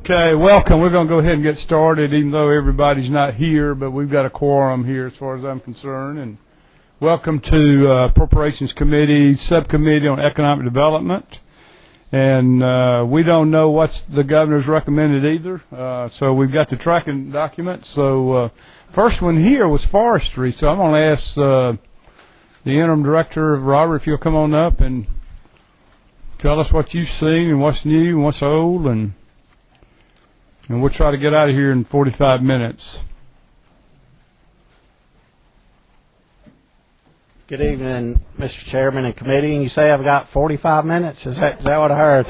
Okay, welcome. We're going to go ahead and get started, even though everybody's not here, but we've got a quorum here as far as I'm concerned. And welcome to Appropriations Committee, Subcommittee on Economic Development. And we don't know what the governor's recommended either, so we've got the tracking document. So first one here was forestry, so I'm going to ask the interim director, Robert, if you'll come on up and tell us what you've seen and what's new and what's old, and we'll try to get out of here in 45 minutes. Good evening, Mr. Chairman and committee. And you say I've got 45 minutes? Is that what I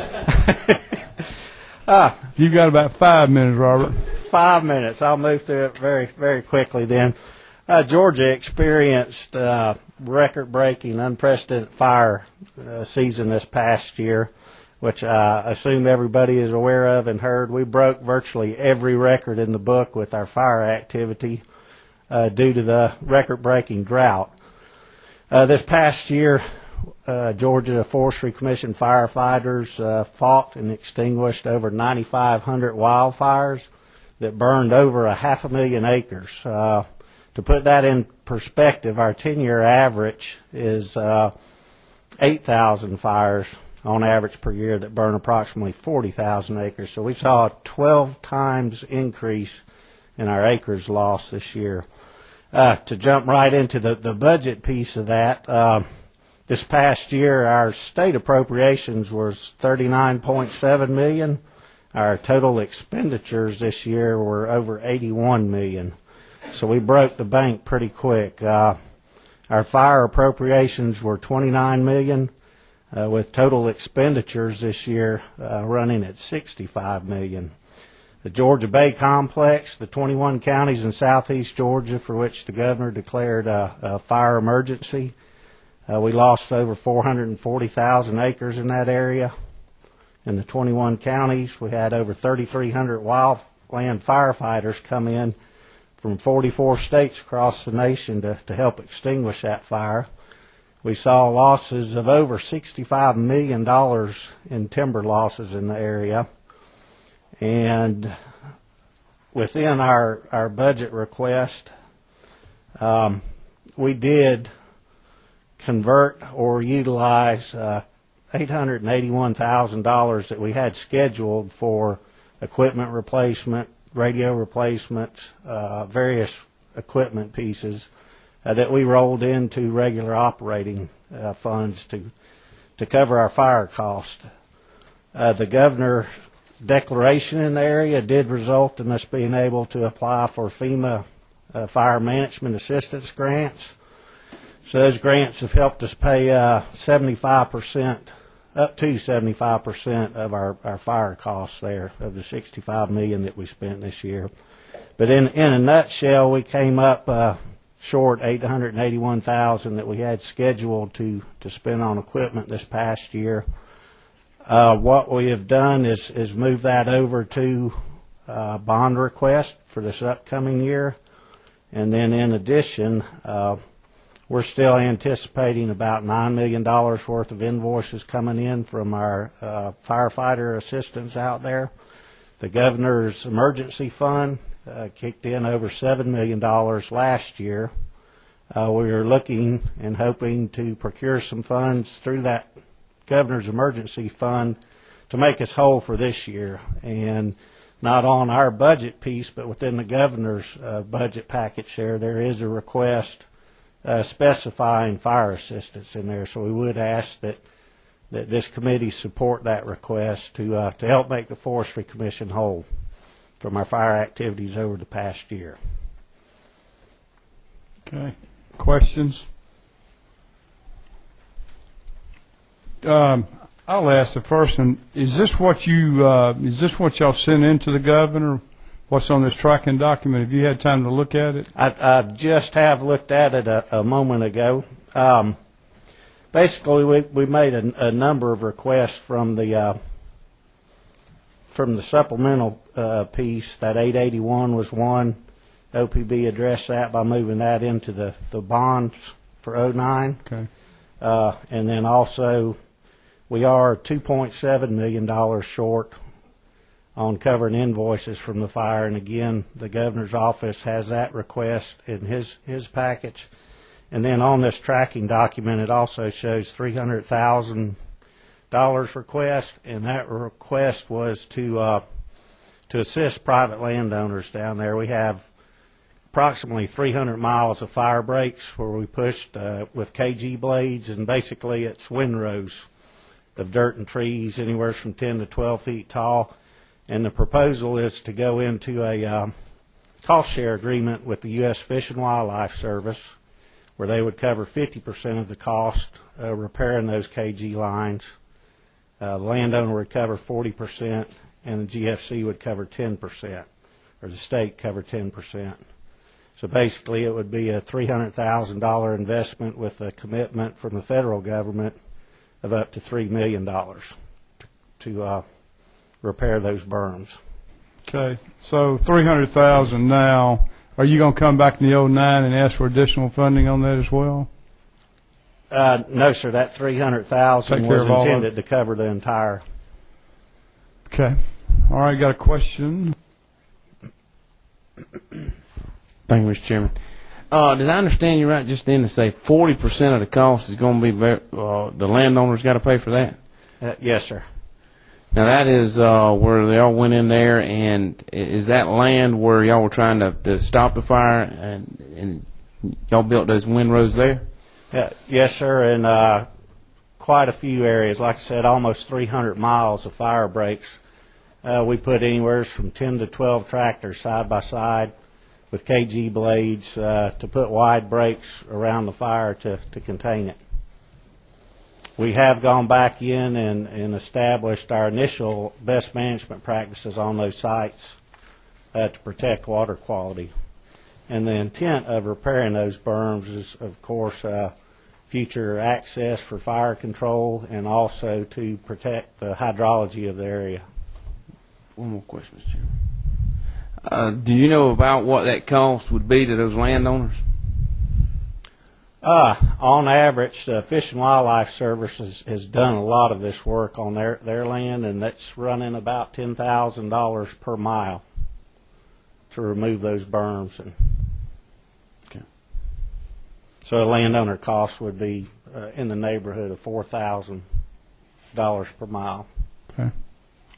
heard? You've got about 5 minutes, Robert. 5 minutes. I'll move through it very, very quickly then. Georgia experienced record-breaking, unprecedented fire season this past year, which I assume everybody is aware of and heard. We broke virtually every record in the book with our fire activity due to the record-breaking drought. This past year, Georgia Forestry Commission firefighters fought and extinguished over 9,500 wildfires that burned over 500,000 acres. To put that in perspective, our 10-year average is 8,000 fires on average per year that burn approximately 40,000 acres. So we saw a 12 times increase in our acres lost this year. To jump right into the budget piece of that, this past year our state appropriations was $39.7 million. Our total expenditures this year were over $81 million. So we broke the bank pretty quick. Our fire appropriations were $29 million, with total expenditures this year running at $65 million. The Georgia Bay Complex, the 21 counties in southeast Georgia for which the governor declared a fire emergency. We lost over 440,000 acres in that area. In the 21 counties, we had over 3,300 wildland firefighters come in from 44 states across the nation to help extinguish that fire. We saw losses of over $65 million in timber losses in the area. And within our budget request, we did convert or utilize $881,000 that we had scheduled for equipment replacement, radio replacements, various equipment pieces that we rolled into regular operating funds to cover our fire cost. The governor's declaration in the area did result in us being able to apply for FEMA fire management assistance grants. So those grants have helped us pay 75%, up to 75% of our fire costs there, of the $65 million that we spent this year. But in a nutshell, we came up short $881,000 that we had scheduled to spend on equipment this past year. What we have done is move that over to bond request for this upcoming year. And then in addition, we're still anticipating about $9 million worth of invoices coming in from our firefighter assistants out there. The governor's emergency fund kicked in over $7 million last year. We are looking and hoping to procure some funds through that governor's emergency fund to make us whole for this year, and not on our budget piece, but within the governor's budget package there is a request specifying fire assistance in there. So we would ask that this committee support that request to help make the Forestry Commission whole from our fire activities over the past year. Okay, questions? I'll ask the first one. Is this what y'all sent in to the governor? What's on this tracking document? Have you had time to look at it? I just have looked at it a moment ago. Basically, we made a number of requests from the supplemental piece. That 881 was one. OPB addressed that by moving that into the bonds for 09. Okay. And then also, we are $2.7 million short on covering invoices from the fire. And again, the governor's office has that request in his package. And then on this tracking document, it also shows $300,000 request, and that request was to assist private landowners down there. We have approximately 300 miles of fire breaks where we pushed with KG blades, and basically it's windrows of dirt and trees anywhere from 10 to 12 feet tall. And the proposal is to go into a cost share agreement with the U.S. Fish and Wildlife Service, where they would cover 50% of the cost repairing those KG lines. The landowner would cover 40%, and the GFC would cover 10%, or the state cover 10%. So basically it would be a $300,000 investment with a commitment from the federal government of up to $3 million to repair those berms. Okay, so $300,000 now. Are you going to come back in the 09 and ask for additional funding on that as well? No, sir. That $300,000 was intended to cover the entire. Okay. All right. Got a question? Thank you, Mr. Chairman. Did I understand you right just then to say 40% of the cost is going to be the landowner's got to pay for that? Yes, sir. Now that is where they all went in there, and is that land where y'all were trying to stop the fire, and y'all built those windrows there? Yes, sir, and quite a few areas. Like I said, almost 300 miles of fire breaks. We put anywhere from 10 to 12 tractors side by side with KG blades to put wide breaks around the fire to contain it. We have gone back in and established our initial best management practices on those sites to protect water quality. And the intent of repairing those berms is, of course, future access for fire control and also to protect the hydrology of the area. One more question, Mr. Chairman. Do you know about what that cost would be to those landowners? On average, the Fish and Wildlife Service has done a lot of this work on their land, and that's running about $10,000 per mile to remove those berms. And okay. So a landowner cost would be in the neighborhood of $4,000 per mile. Okay.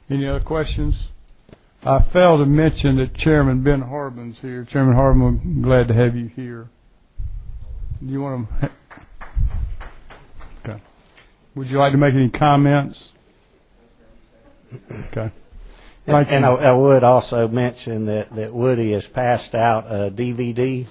Any other questions? I failed to mention that Chairman Ben Harbin's here. Chairman Harbin, we're glad to have you here. Do you want to? Okay. Would you like to make any comments? Okay. And I would also mention that Woody has passed out a DVD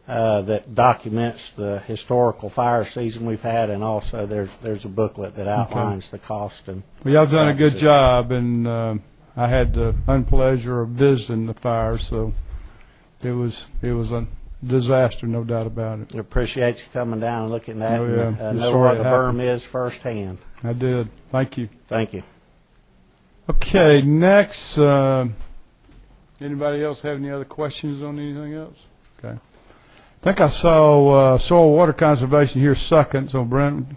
that documents the historical fire season we've had, and also there's a booklet that outlines the cost. And well, y'all done a good job, and I had the unpleasure of visiting the fire, so it was a disaster, no doubt about it. I appreciate you coming down and looking at Oh, yeah. and know what the berm is firsthand. I did. Thank you. Thank you. Okay, next, anybody else have any other questions on anything else? Okay. I think I saw soil water conservation here second, so Brent.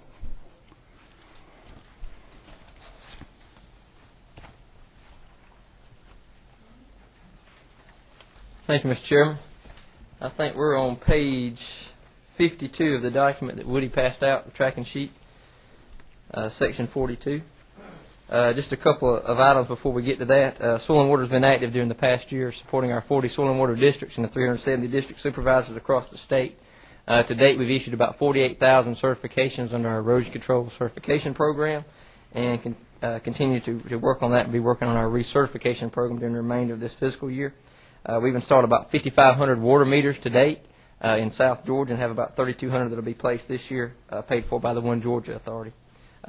Thank you, Mr. Chairman. I think we're on page 52 of the document that Woody passed out, the tracking sheet, section 42. Just a couple of items before we get to that. Soil and Water has been active during the past year, supporting our 40 soil and water districts and the 370 district supervisors across the state. To date, we've issued about 48,000 certifications under our erosion control certification program, and continue to work on that and be working on our recertification program during the remainder of this fiscal year. We've installed about 5,500 water meters to date in South Georgia, and have about 3,200 that will be placed this year, paid for by the One Georgia Authority.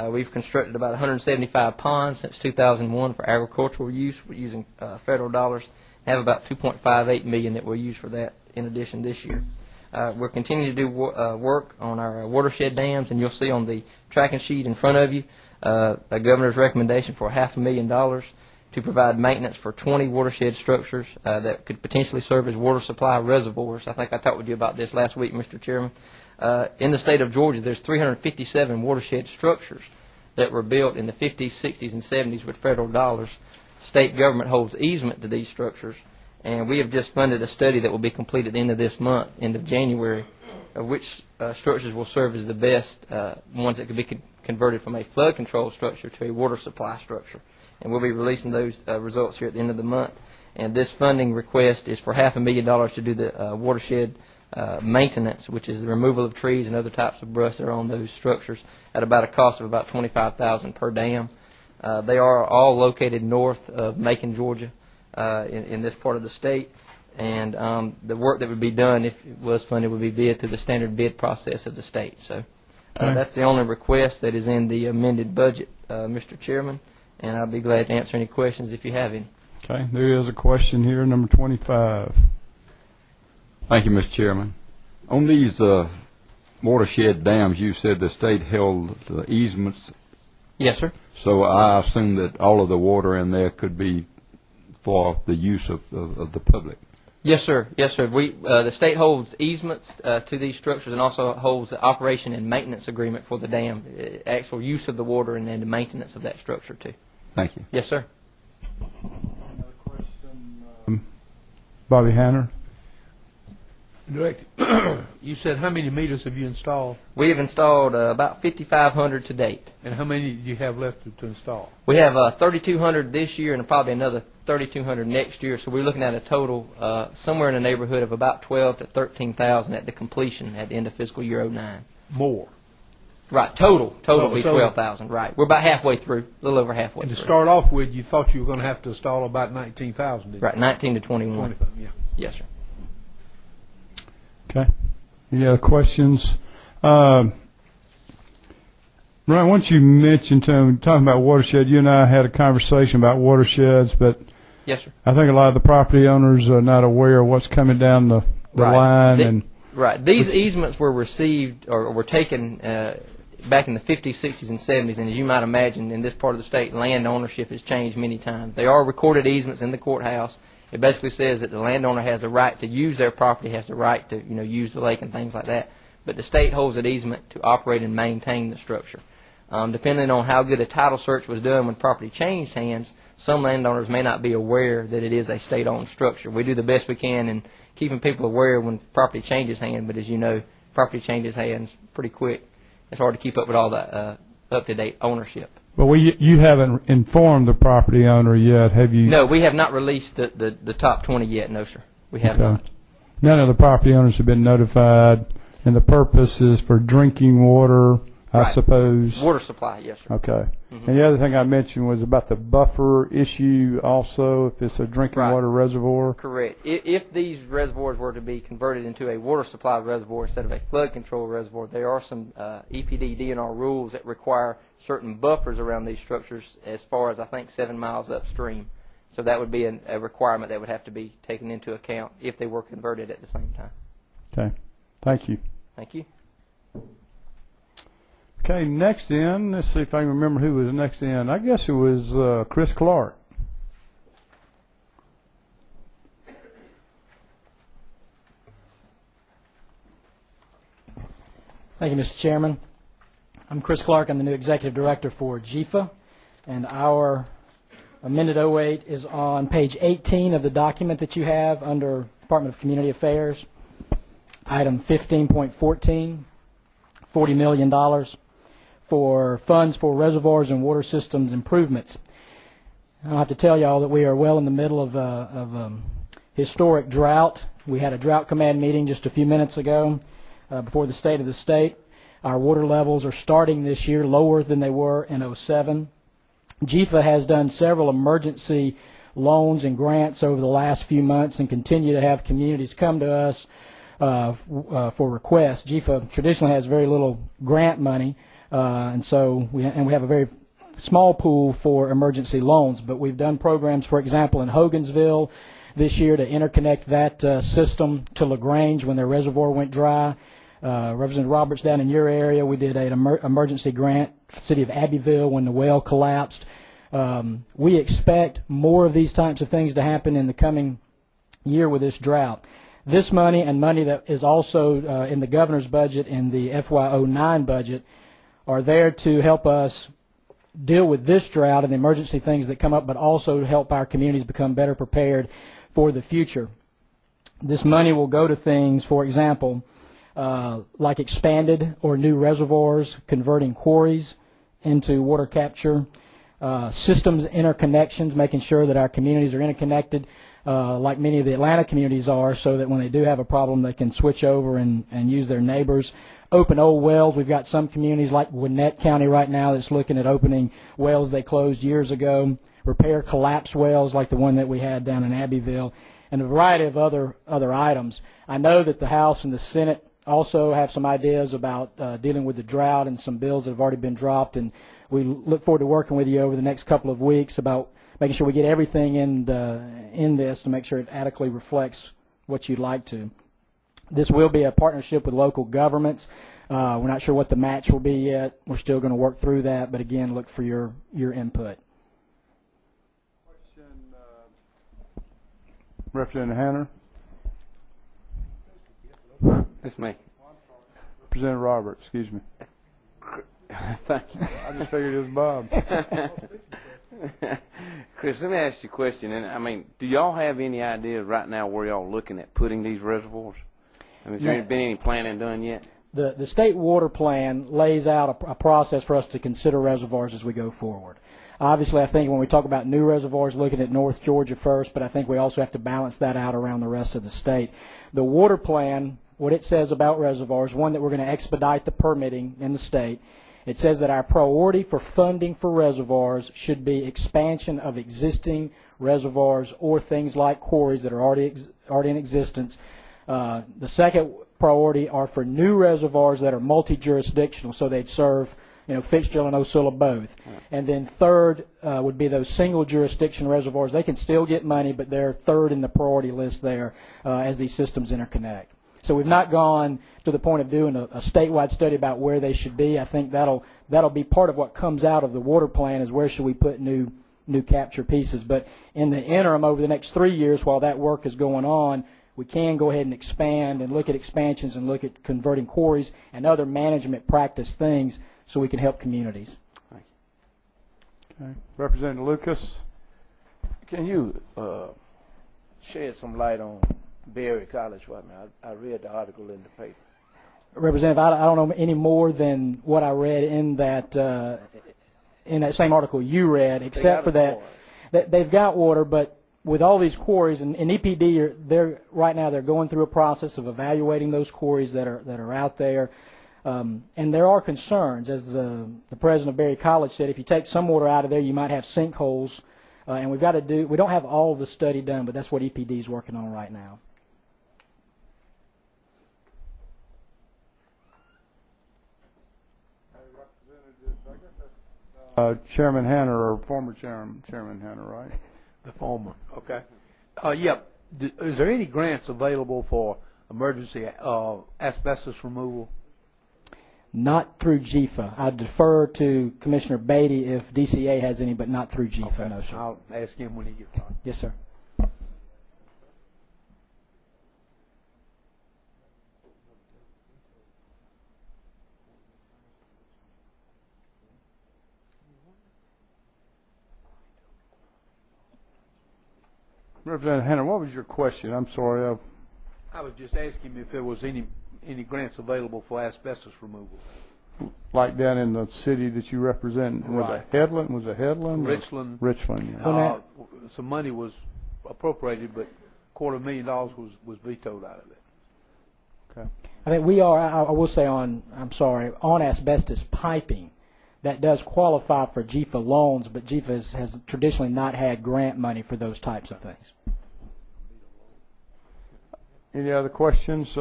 We've constructed about 175 ponds since 2001 for agricultural use. We're using federal dollars. Have about $2.58 million that we'll use for that in addition this year. We're continuing to do work on our watershed dams, and you'll see on the tracking sheet in front of you a governor's recommendation for $500,000 to provide maintenance for 20 watershed structures that could potentially serve as water supply reservoirs. I think I talked with you about this last week, Mr. Chairman. In the state of Georgia, there's 357 watershed structures that were built in the 50s, 60s, and 70s with federal dollars state government holds easement to these structures, and we have just funded a study that will be completed at the end of this month, end of January, of which structures will serve as the best ones that could be converted from a flood control structure to a water supply structure. And we'll be releasing those results here at the end of the month. And this funding request is for $500,000 to do the watershed maintenance, which is the removal of trees and other types of brush that are on those structures, at about a cost of about $25,000 per dam. They are all located north of Macon, Georgia, in this part of the state. And the work that would be done, if it was funded, would be bid through the standard bid process of the state. So that's the only request that is in the amended budget, Mr. Chairman. And I'll be glad to answer any questions if you have any. Okay, there is a question here, number 25. Thank you, Mr. Chairman. On these watershed dams, you said the state held the easements. Yes, sir. So I assume that all of the water in there could be for the use of the public. Yes, sir. Yes, sir. The state holds easements to these structures and also holds the operation and maintenance agreement for the dam, actual use of the water and then the maintenance of that structure, too. Thank you. Yes, sir. Another question, Bobby Hanner. Director, you said how many meters have you installed, We have installed about 5,500 to date. and how many do you have left to install? We have 3,200 this year and probably another 3,200 next year. So we're looking at a total somewhere in the neighborhood of about 12 to 13,000 at the completion at the end of fiscal year 09. More. Right, total will be so- 12,000. Right, we're about halfway through, a little over halfway. And to through. start off with, you thought you were going to have to install about 19,000. Right, 19 to 21. 25, yeah. Yes, sir. Okay. Any other questions? Ryan, once you mentioned talking about watershed, you and I had a conversation about watersheds, but Yes, sir. I think a lot of the property owners are not aware of what's coming down the Right. line. Right. These easements were received or were taken back in the 50s, 60s, and 70s, and as you might imagine, in this part of the state, land ownership has changed many times. They are recorded easements in the courthouse. It basically says that the landowner has the right to use their property, has the right to use the lake and things like that. But the state holds an easement to operate and maintain the structure. Depending on how good a title search was done when property changed hands, some landowners may not be aware that it is a state-owned structure. We do the best we can in keeping people aware when property changes hands, but as you know, property changes hands pretty quick. It's hard to keep up with all the up-to-date ownership. But you haven't informed the property owner yet, have you? No, we have not released the top 20 yet, no, sir. We have not. None of the property owners have been notified, and the purpose is for drinking water, I Right. suppose. Water supply, yes, sir. Okay. And the other thing I mentioned was about the buffer issue also, if it's a drinking Right. water reservoir. Correct. If these reservoirs were to be converted into a water supply reservoir instead of a flood control reservoir, there are some EPD DNR rules that require certain buffers around these structures as far as, I think, 7 miles upstream. So that would be a requirement that would have to be taken into account if they were converted at the same time. Okay. Thank you. Thank you. Okay, next in, let's see if I can remember who was next in. I guess it was Chris Clark. Thank you, Mr. Chairman. I'm Chris Clark. I'm the new Executive Director for GFA, and our amended 08 is on page 18 of the document that you have under Department of Community Affairs, item 15.14, $40 million for funds for reservoirs and water systems improvements. I don't have to tell y'all that we are well in the middle of historic drought. We had a drought command meeting just a few minutes ago before the state of the state. Our water levels are starting this year lower than they were in 07. GFA has done several emergency loans and grants over the last few months and continue to have communities come to us for requests. GFA traditionally has very little grant money, and so we have a very small pool for emergency loans. But we've done programs, for example, in Hogansville this year to interconnect that system to LaGrange when their reservoir went dry. Representative Roberts, down in your area, we did an emergency grant for the city of Abbeville when the well collapsed. We expect more of these types of things to happen in the coming year with this drought. This money and money that is also in the governor's budget and the FY09 budget are there to help us deal with this drought and the emergency things that come up, but also help our communities become better prepared for the future. This money will go to things, for example, like expanded or new reservoirs, converting quarries into water capture, systems interconnections, making sure that our communities are interconnected, like many of the Atlanta communities are, so that when they do have a problem, they can switch over and use their neighbors. Open old wells. We've got some communities like Gwinnett County right now that's looking at opening wells they closed years ago. Repair collapsed wells like the one that we had down in Abbeville, and a variety of other items. I know that the House and the Senate also have some ideas about dealing with the drought and some bills that have already been dropped, and we look forward to working with you over the next couple of weeks about making sure we get everything in this to make sure it adequately reflects what you'd like to. This will be a partnership with local governments. We're not sure what the match will be yet. We're still going to work through that, but again, look for your input. Representative Hanner. That's me. Representative Robert, excuse me. Thank you. I just figured it was Bob. Chris, let me ask you a question. And I mean, do y'all have any ideas right now where y'all looking at putting these reservoirs? I mean, has there been any planning done yet? The state water plan lays out a process for us to consider reservoirs as we go forward. Obviously, I think when we talk about new reservoirs, looking at North Georgia first, but I think we also have to balance that out around the rest of the state. The water plan, what it says about reservoirs, one, that we're going to expedite the permitting in the state. It says that our priority for funding for reservoirs should be expansion of existing reservoirs or things like quarries that are already in existence. The second priority are for new reservoirs that are multi-jurisdictional, so they'd serve Fitzgerald and Osceola both. And then third would be those single jurisdiction reservoirs. They can still get money, but they're third in the priority list there as these systems interconnect. So we've not gone to the point of doing a statewide study about where they should be. I think that'll be part of what comes out of the water plan is where should we put new capture pieces. But in the interim, over the next 3 years, while that work is going on, we can go ahead and expand and look at expansions and look at converting quarries and other management practice things so we can help communities. Thank you. Okay. Representative Lucas. Can you shed some light on Berry College right now? I read the article in the paper. Representative, I don't know any more than what I read in that same article you read, except for that they've got water, but with all these quarries, and EPD, right now they're going through a process of evaluating those quarries that are out there. And there are concerns, as the president of Berry College said, if you take some water out of there, you might have sinkholes. And we don't have all of the study done, but that's what EPD is working on right now. Chairman Hanner, or former Chairman Hanner, right? The former. Okay. Yep. Is there any grants available for emergency asbestos removal? Not through GIFA. I defer to Commissioner Beatty if DCA has any, but not through GIFA. Okay. No, sir. I'll ask him when he gets on. Yes, sir. Representative Hanner, what was your question? I'm sorry. I was just asking if there was any grants available for asbestos removal. Like down in the city that you represent, Right. Was it Headland? Richland. Richland, yeah. Some money was appropriated, but $250,000 was vetoed out of it. Okay. I think we are, I will say on asbestos piping, that does qualify for GIFA loans, but GIFA has traditionally not had grant money for those types of things. Any other questions?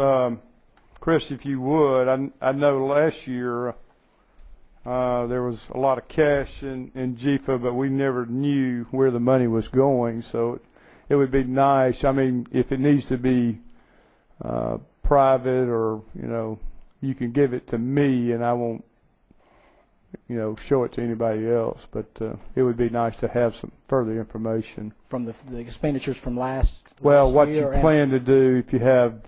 Chris, if you would, I know last year there was a lot of cash in GIFA, but we never knew where the money was going, so it would be nice. I mean, if it needs to be private or, you can give it to me and I won't, show it to anybody else, but it would be nice to have some further information. From the expenditures from last what year you plan to do if you have,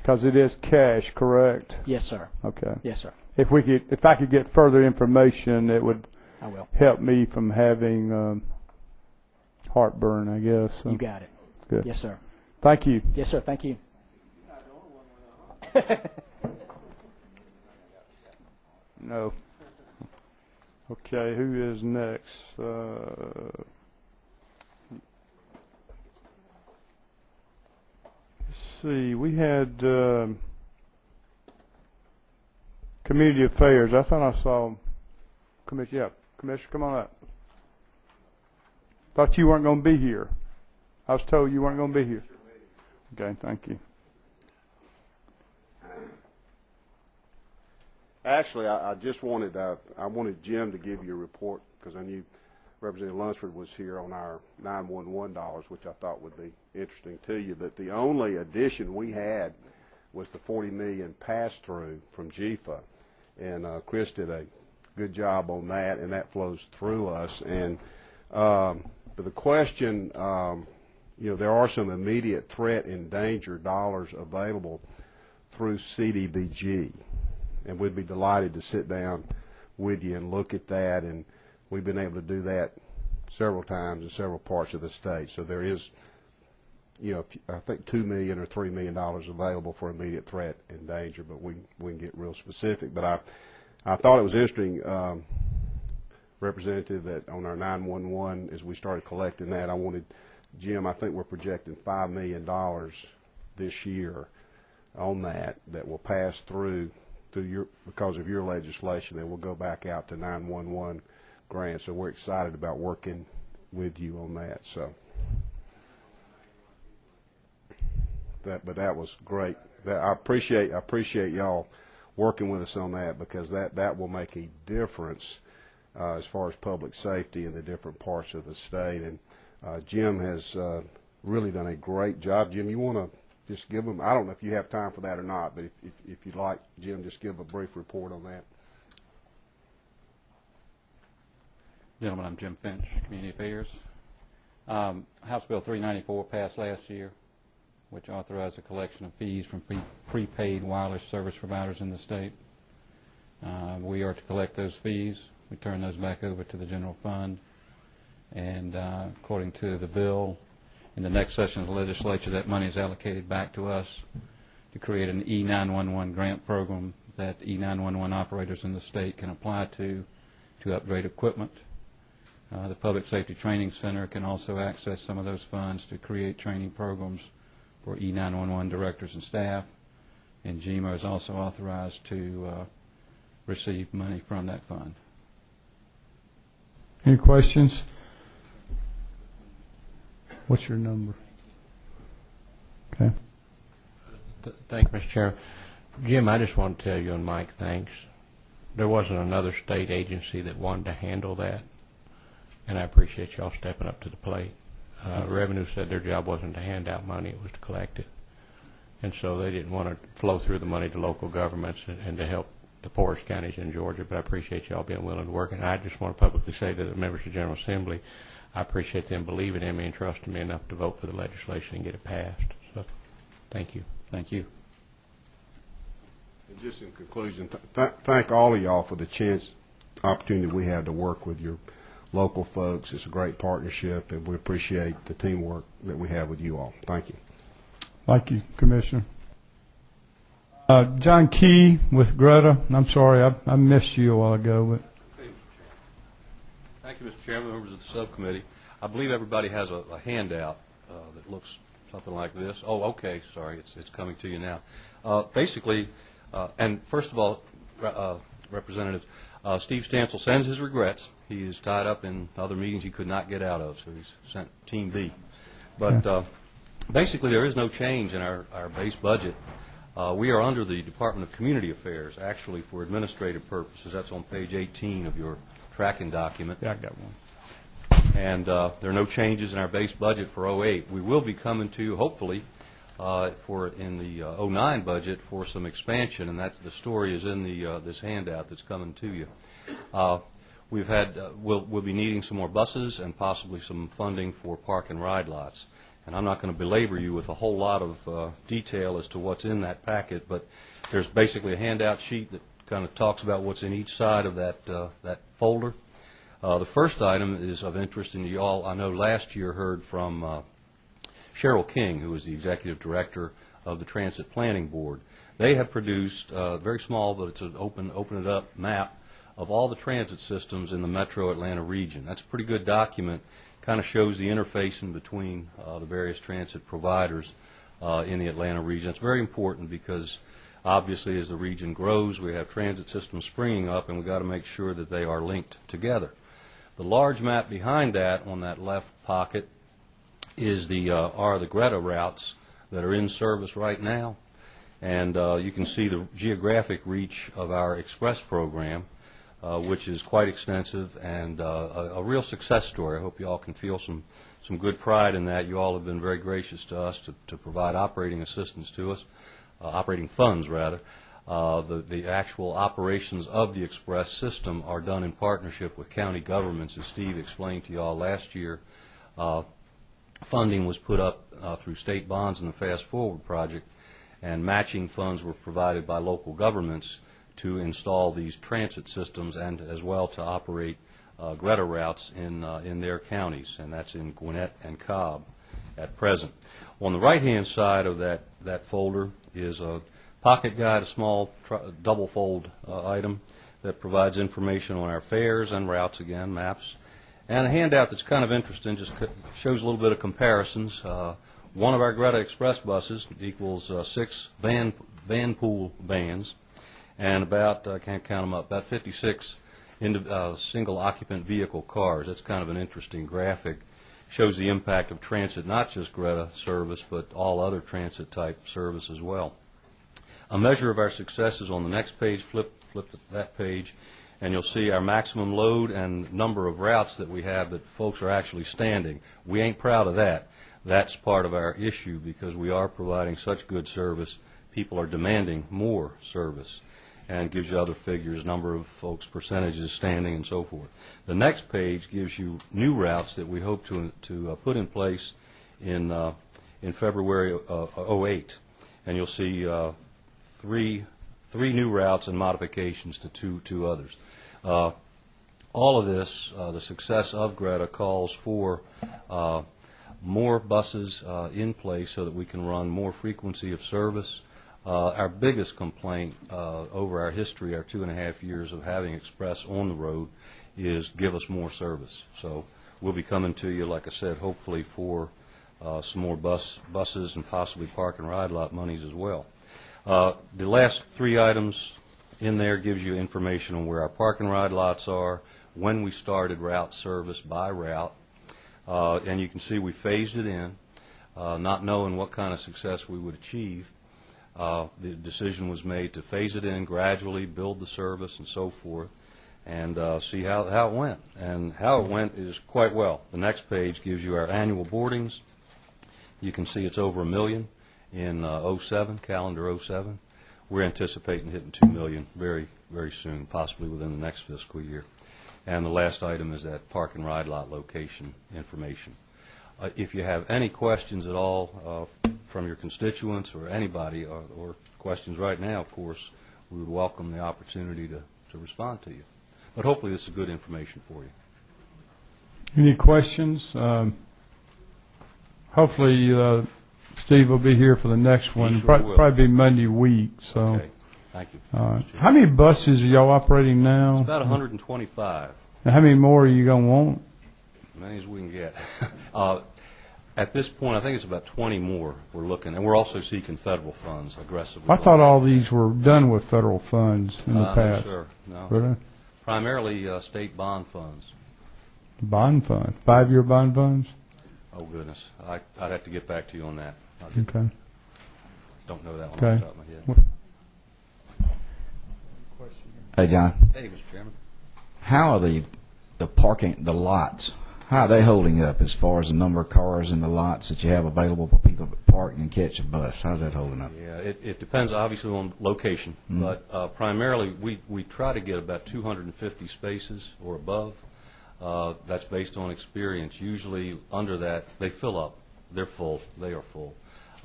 because it is cash, correct? Yes, sir. Okay. Yes, sir. if I could get further information, it would I will. help me from having heartburn, I guess. So. You got it. Good. Yes, sir. Thank you. Yes, sir. Thank you. No. Okay, who is next? Let's see. We had community affairs. I thought I saw Commissioner. Yeah, Commissioner, come on up. Thought you weren't going to be here. I was told you weren't going to be here. Okay, thank you. Actually, I just wanted I wanted Jim to give you a report because I knew Representative Lunsford was here on our 911 dollars, which I thought would be interesting to you. But the only addition we had was the $40 million pass-through from GFA, and Chris did a good job on that, and that flows through us. And but the question, there are some immediate threat and danger dollars available through CDBG. And we'd be delighted to sit down with you and look at that. And we've been able to do that several times in several parts of the state. So there is, I think $2 million or $3 million available for immediate threat and danger. But we can get real specific. But I thought it was interesting, Representative, that on our 911, as we started collecting that, I wanted Jim. I think we're projecting $5 million this year on that will pass through because of your legislation, and we'll go back out to 911 grants. So we're excited about working with you on that. So but that was great. I appreciate y'all working with us on that, because that will make a difference as far as public safety in the different parts of the state. And Jim has really done a great job. Jim, you want to just give them, I don't know if you have time for that or not, but if you'd like, Jim, just give a brief report on that. Gentlemen, I'm Jim Finch, Community Affairs. House Bill 394 passed last year, which authorized a collection of fees from prepaid wireless service providers in the state. We are to collect those fees. We turn those back over to the general fund. And according to the bill, in the next session of the legislature, that money is allocated back to us to create an E911 grant program that E911 operators in the state can apply to upgrade equipment. The Public Safety Training Center can also access some of those funds to create training programs for E911 directors and staff. And GMO is also authorized to receive money from that fund. Any questions? What's your number? Okay. Thank you, Mr. Chairman. Jim, I just want to tell you and Mike, thanks. There wasn't another state agency that wanted to handle that, and I appreciate y'all stepping up to the plate. Revenue said their job wasn't to hand out money, it was to collect it. And so they didn't want to flow through the money to local governments and to help the poorest counties in Georgia, but I appreciate y'all being willing to work. And I just want to publicly say to the members of the General Assembly, I appreciate them believing in me and trusting me enough to vote for the legislation and get it passed. So, thank you. Thank you. And just in conclusion, thank all of y'all for the opportunity we have to work with your local folks. It's a great partnership, and we appreciate the teamwork that we have with you all. Thank you. Thank you, Commissioner. John Key with Greta. I'm sorry, I missed you a while ago. But. Thank you, Mr. Chairman, members of the subcommittee. I believe everybody has a handout that looks something like this. Oh, okay, sorry, it's coming to you now. Basically, and first of all, Representative, Steve Stansel sends his regrets. He is tied up in other meetings he could not get out of, so he's sent Team B. But basically, there is no change in our base budget. We are under the Department of Community Affairs, actually, for administrative purposes. That's on page 18 of your tracking document. Yeah, I got one. And there are no changes in our base budget for 08. We will be coming to you, hopefully, in the 09 budget for some expansion, and the story is in this handout that's coming to you. We'll be needing some more buses and possibly some funding for park and ride lots. And I'm not going to belabor you with a whole lot of detail as to what's in that packet, but there's basically a handout sheet that kind of talks about what's in each side of that folder. The first item is of interest, and you all, I know, last year heard from Cheryl King, who is the executive director of the Transit Planning Board. They have produced a very small, but it's an open it up map of all the transit systems in the metro Atlanta region. That's a pretty good document. Kind of shows the interfacing between the various transit providers in the Atlanta region. It's very important because obviously as the region grows, we have transit systems springing up, and we've got to make sure that they are linked together. The large map behind that, on that left pocket, is are the Greta routes that are in service right now. And you can see the geographic reach of our express program, which is quite extensive and a real success story. I hope you all can feel some good pride in that. You all have been very gracious to us to provide operating assistance to us, operating funds rather. The actual operations of the express system are done in partnership with county governments. As Steve explained to you all last year, funding was put up through state bonds in the Fast Forward project, and matching funds were provided by local governments to install these transit systems and as well to operate Greta routes in their counties, and that's in Gwinnett and Cobb at present. On the right-hand side of that folder is a pocket guide, a small double-fold item that provides information on our fares and routes, again, maps, and a handout that's kind of interesting, just shows a little bit of comparisons. One of our Greta Express buses equals 6 Vanpool vans, and about, I can't count them up, about 56 single occupant vehicle cars. That's kind of an interesting graphic. Shows the impact of transit, not just Greta service, but all other transit type service as well. A measure of our success is on the next page. Flip that page, and you'll see our maximum load and number of routes that we have that folks are actually standing. We ain't proud of that. That's part of our issue because we are providing such good service. People are demanding more service, and gives you other figures, number of folks, percentages standing, and so forth. The next page gives you new routes that we hope to put in place in February of 2008, and you'll see three new routes and modifications to two others. All of this, the success of Greta, calls for more buses in place so that we can run more frequency of service. Our biggest complaint over our history, our 2.5 years of having Express on the road, is give us more service. So we'll be coming to you, like I said, hopefully for some more buses and possibly park and ride lot monies as well. The last 3 items in there gives you information on where our park and ride lots are, when we started route service by route, and you can see we phased it in, not knowing what kind of success we would achieve. The decision was made to phase it in gradually, build the service and so forth, and see how it went. And how it went is quite well. The next page gives you our annual boardings. You can see it's over 1 million in 07, calendar 07. We're anticipating hitting 2 million very, very soon, possibly within the next fiscal year. And the last item is that park and ride lot location information. If you have any questions at all from your constituents or anybody, or questions right now, of course, we would welcome the opportunity to respond to you. But hopefully this is good information for you. Any questions? Hopefully Steve will be here for the next one. Sure will. Probably be Monday week. So. Okay. Thank you. How many buses are y'all operating now? It's about 125. Now, how many more are you going to want? As many as we can get. At this point, I think it's about 20 more we're looking, and we're also seeking federal funds aggressively. I thought all these were done with federal funds in the past. No, sir. No. Really? Primarily state bond funds. Bond fund? 5-year bond funds? Oh, goodness. I'd have to get back to you on that. Okay. Don't know that one Okay. off the top of my head. Hey, John. Hey, Mr. Chairman. How are the parking, the lots, how are they holding up as far as the number of cars in the lots that you have available for people to park and catch a bus? How's that holding up? Yeah, it depends obviously on location, but primarily we try to get about 250 spaces or above. That's based on experience. Usually under that, they fill up. They're full. They are full.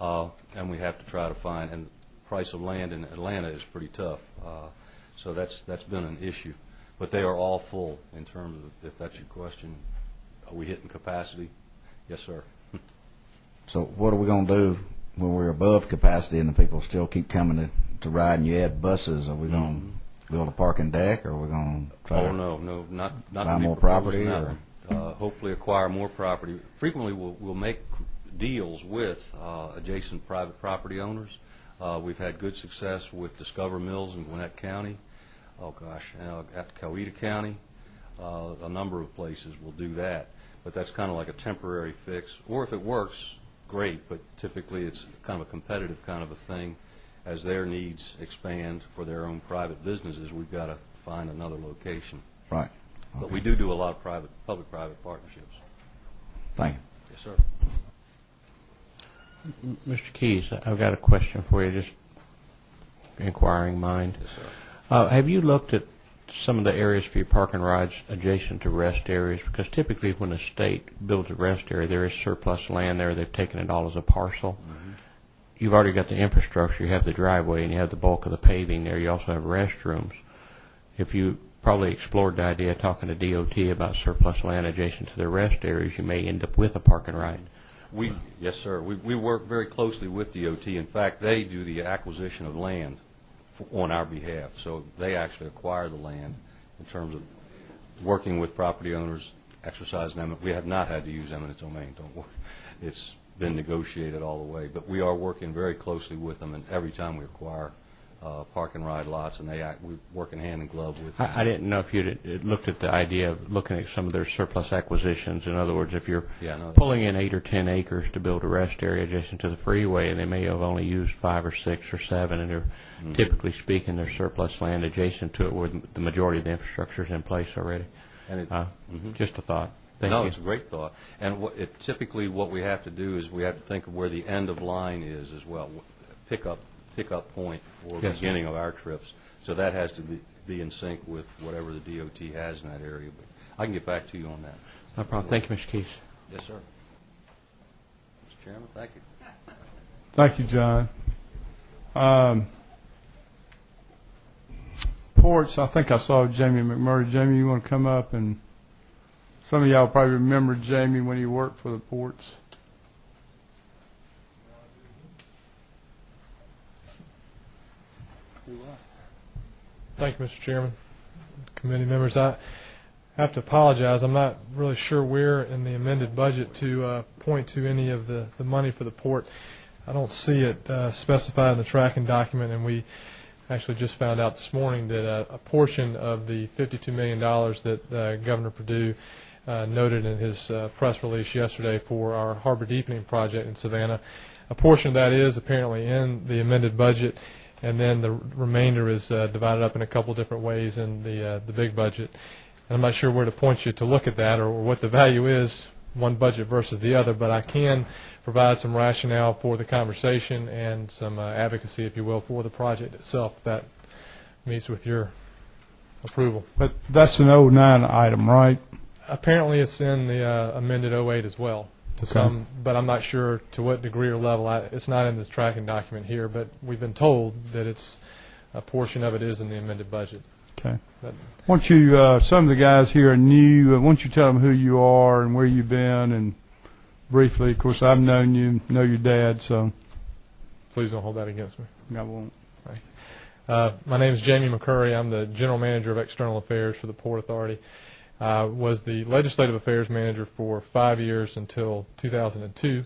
And we have to try to find, and the price of land in Atlanta is pretty tough. So that's been an issue. But they are all full in terms of, if that's your question, are we hitting capacity? Yes, sir. So what are we going to do when we're above capacity and the people still keep coming to ride and you add buses? Are we going to build a parking deck, or are we going to try to not buy to be more proposed property? now. Hopefully acquire more property. Frequently we'll make deals with adjacent private property owners. We've had good success with Discover Mills in Gwinnett County. At Coweta County. A number of places will do that. But that's kind of like a temporary fix. Or if it works, great, but typically it's kind of a competitive kind of a thing. As their needs expand for their own private businesses, we've got to find another location. Right. Okay. But we do a lot of public-private partnerships. Thank you. Yes, sir. Mr. Keyes, I've got a question for you, just inquiring mind. Yes, sir. Have you looked at some of the areas for your parking rides adjacent to rest areas? Because typically when a state builds a rest area, there is surplus land there. They've taken it all as a parcel. Mm-hmm. You've already got the infrastructure. You have the driveway, and you have the bulk of the paving there. You also have restrooms. If you probably explored the idea of talking to DOT about surplus land adjacent to the rest areas, you may end up with a parking ride. Yes, sir. We work very closely with DOT. In fact, they do the acquisition of land on our behalf. So they actually acquire the land in terms of working with property owners, exercising them. We have not had to use eminent domain. Don't worry. It's been negotiated all the way. But we are working very closely with them, and every time we acquire park and ride lots, and we're working hand in glove with them. I didn't know if you'd looked at the idea of looking at some of their surplus acquisitions. In other words, if you're pulling in 8 or 10 acres to build a rest area adjacent to the freeway, and they may have only used 5 or 6 or 7, and they're typically speaking, there's surplus land adjacent to it where the majority of the infrastructure is in place already. And just a thought. Thank you. It's a great thought. And typically what we have to do is we have to think of where the end of line is as well. Pick up point for the beginning of our trips. So that has to be in sync with whatever the DOT has in that area. But I can get back to you on that. No problem. Thank you, Mr. Keyes. Yes, sir. Mr. Chairman, thank you. Thank you, John. Ports, I think I saw Jamie McMurray. Jamie, you want to come up? And some of y'all probably remember Jamie when he worked for the ports. Thank you, Mr. Chairman, committee members. I have to apologize. I'm not really sure where in the amended budget to point to any of the money for the port. I don't see it specified in the tracking document, and we actually just found out this morning that a portion of the $52 million that Governor Perdue noted in his press release yesterday for our harbor deepening project in Savannah, a portion of that is apparently in the amended budget, and then the remainder is divided up in a couple different ways in the big budget. And I'm not sure where to point you to look at that or what the value is, one budget versus the other, but I can provide some rationale for the conversation and some advocacy, if you will, for the project itself, if that meets with your approval. But that's an 09 item, right? Apparently it's in the amended 08 as well, to some, but I'm not sure to what degree or level. It's not in the tracking document here, but we've been told that it's a portion of it is in the amended budget. Okay. Why don't you, some of the guys here are new, why don't you tell them who you are and where you've been, and briefly, of course, I've known you, know your dad, so. Please don't hold that against me. I won't. My name is Jamie McCurry. I'm the General Manager of External Affairs for the Port Authority. I was the Legislative Affairs Manager for 5 years until 2002,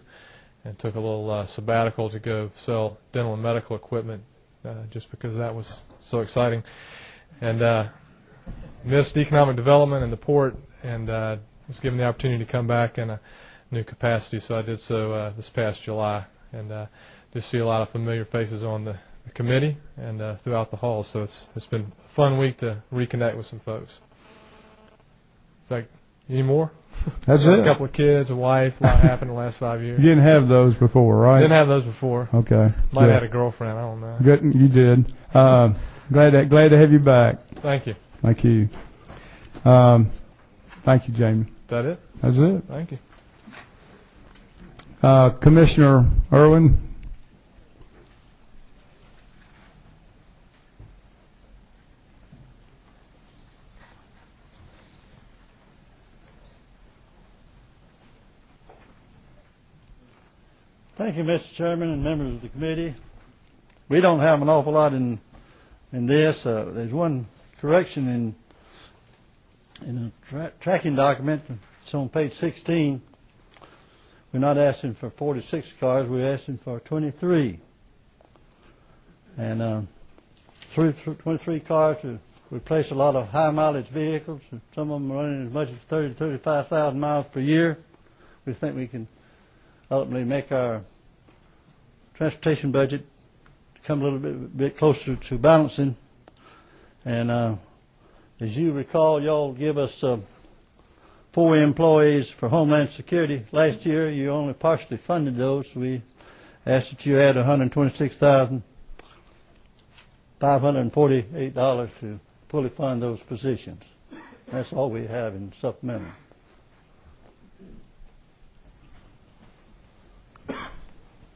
and took a little sabbatical to go sell dental and medical equipment just because that was so exciting. And missed economic development in the port, and was given the opportunity to come back in a new capacity, so I did so this past July, and just see a lot of familiar faces on the committee and throughout the hall, so it's been a fun week to reconnect with some folks. It's like, any more? That's it. A couple of kids, a wife, a lot happened in the last 5 years. You didn't have those before, right? Didn't have those before. Okay. Might have had a girlfriend, I don't know. Good, you did. Glad to have you back. Thank you. Thank you. Thank you, Jamie. Is that it? That's it. Thank you. Commissioner Irwin. Thank you, Mr. Chairman and members of the committee. We don't have an awful lot in this. There's one correction in a tracking document. It's on page 16. We're not asking for 46 cars. We're asking for 23. And 23 cars to replace a lot of high mileage vehicles. Some of them running as much as 30,000 to 35,000 miles per year. We think we can ultimately make our transportation budget come a little bit closer to balancing. And as you recall, y'all give us 4 employees for Homeland Security. Last year, you only partially funded those. So we asked that you add $126,548 to fully fund those positions. That's all we have in supplemental.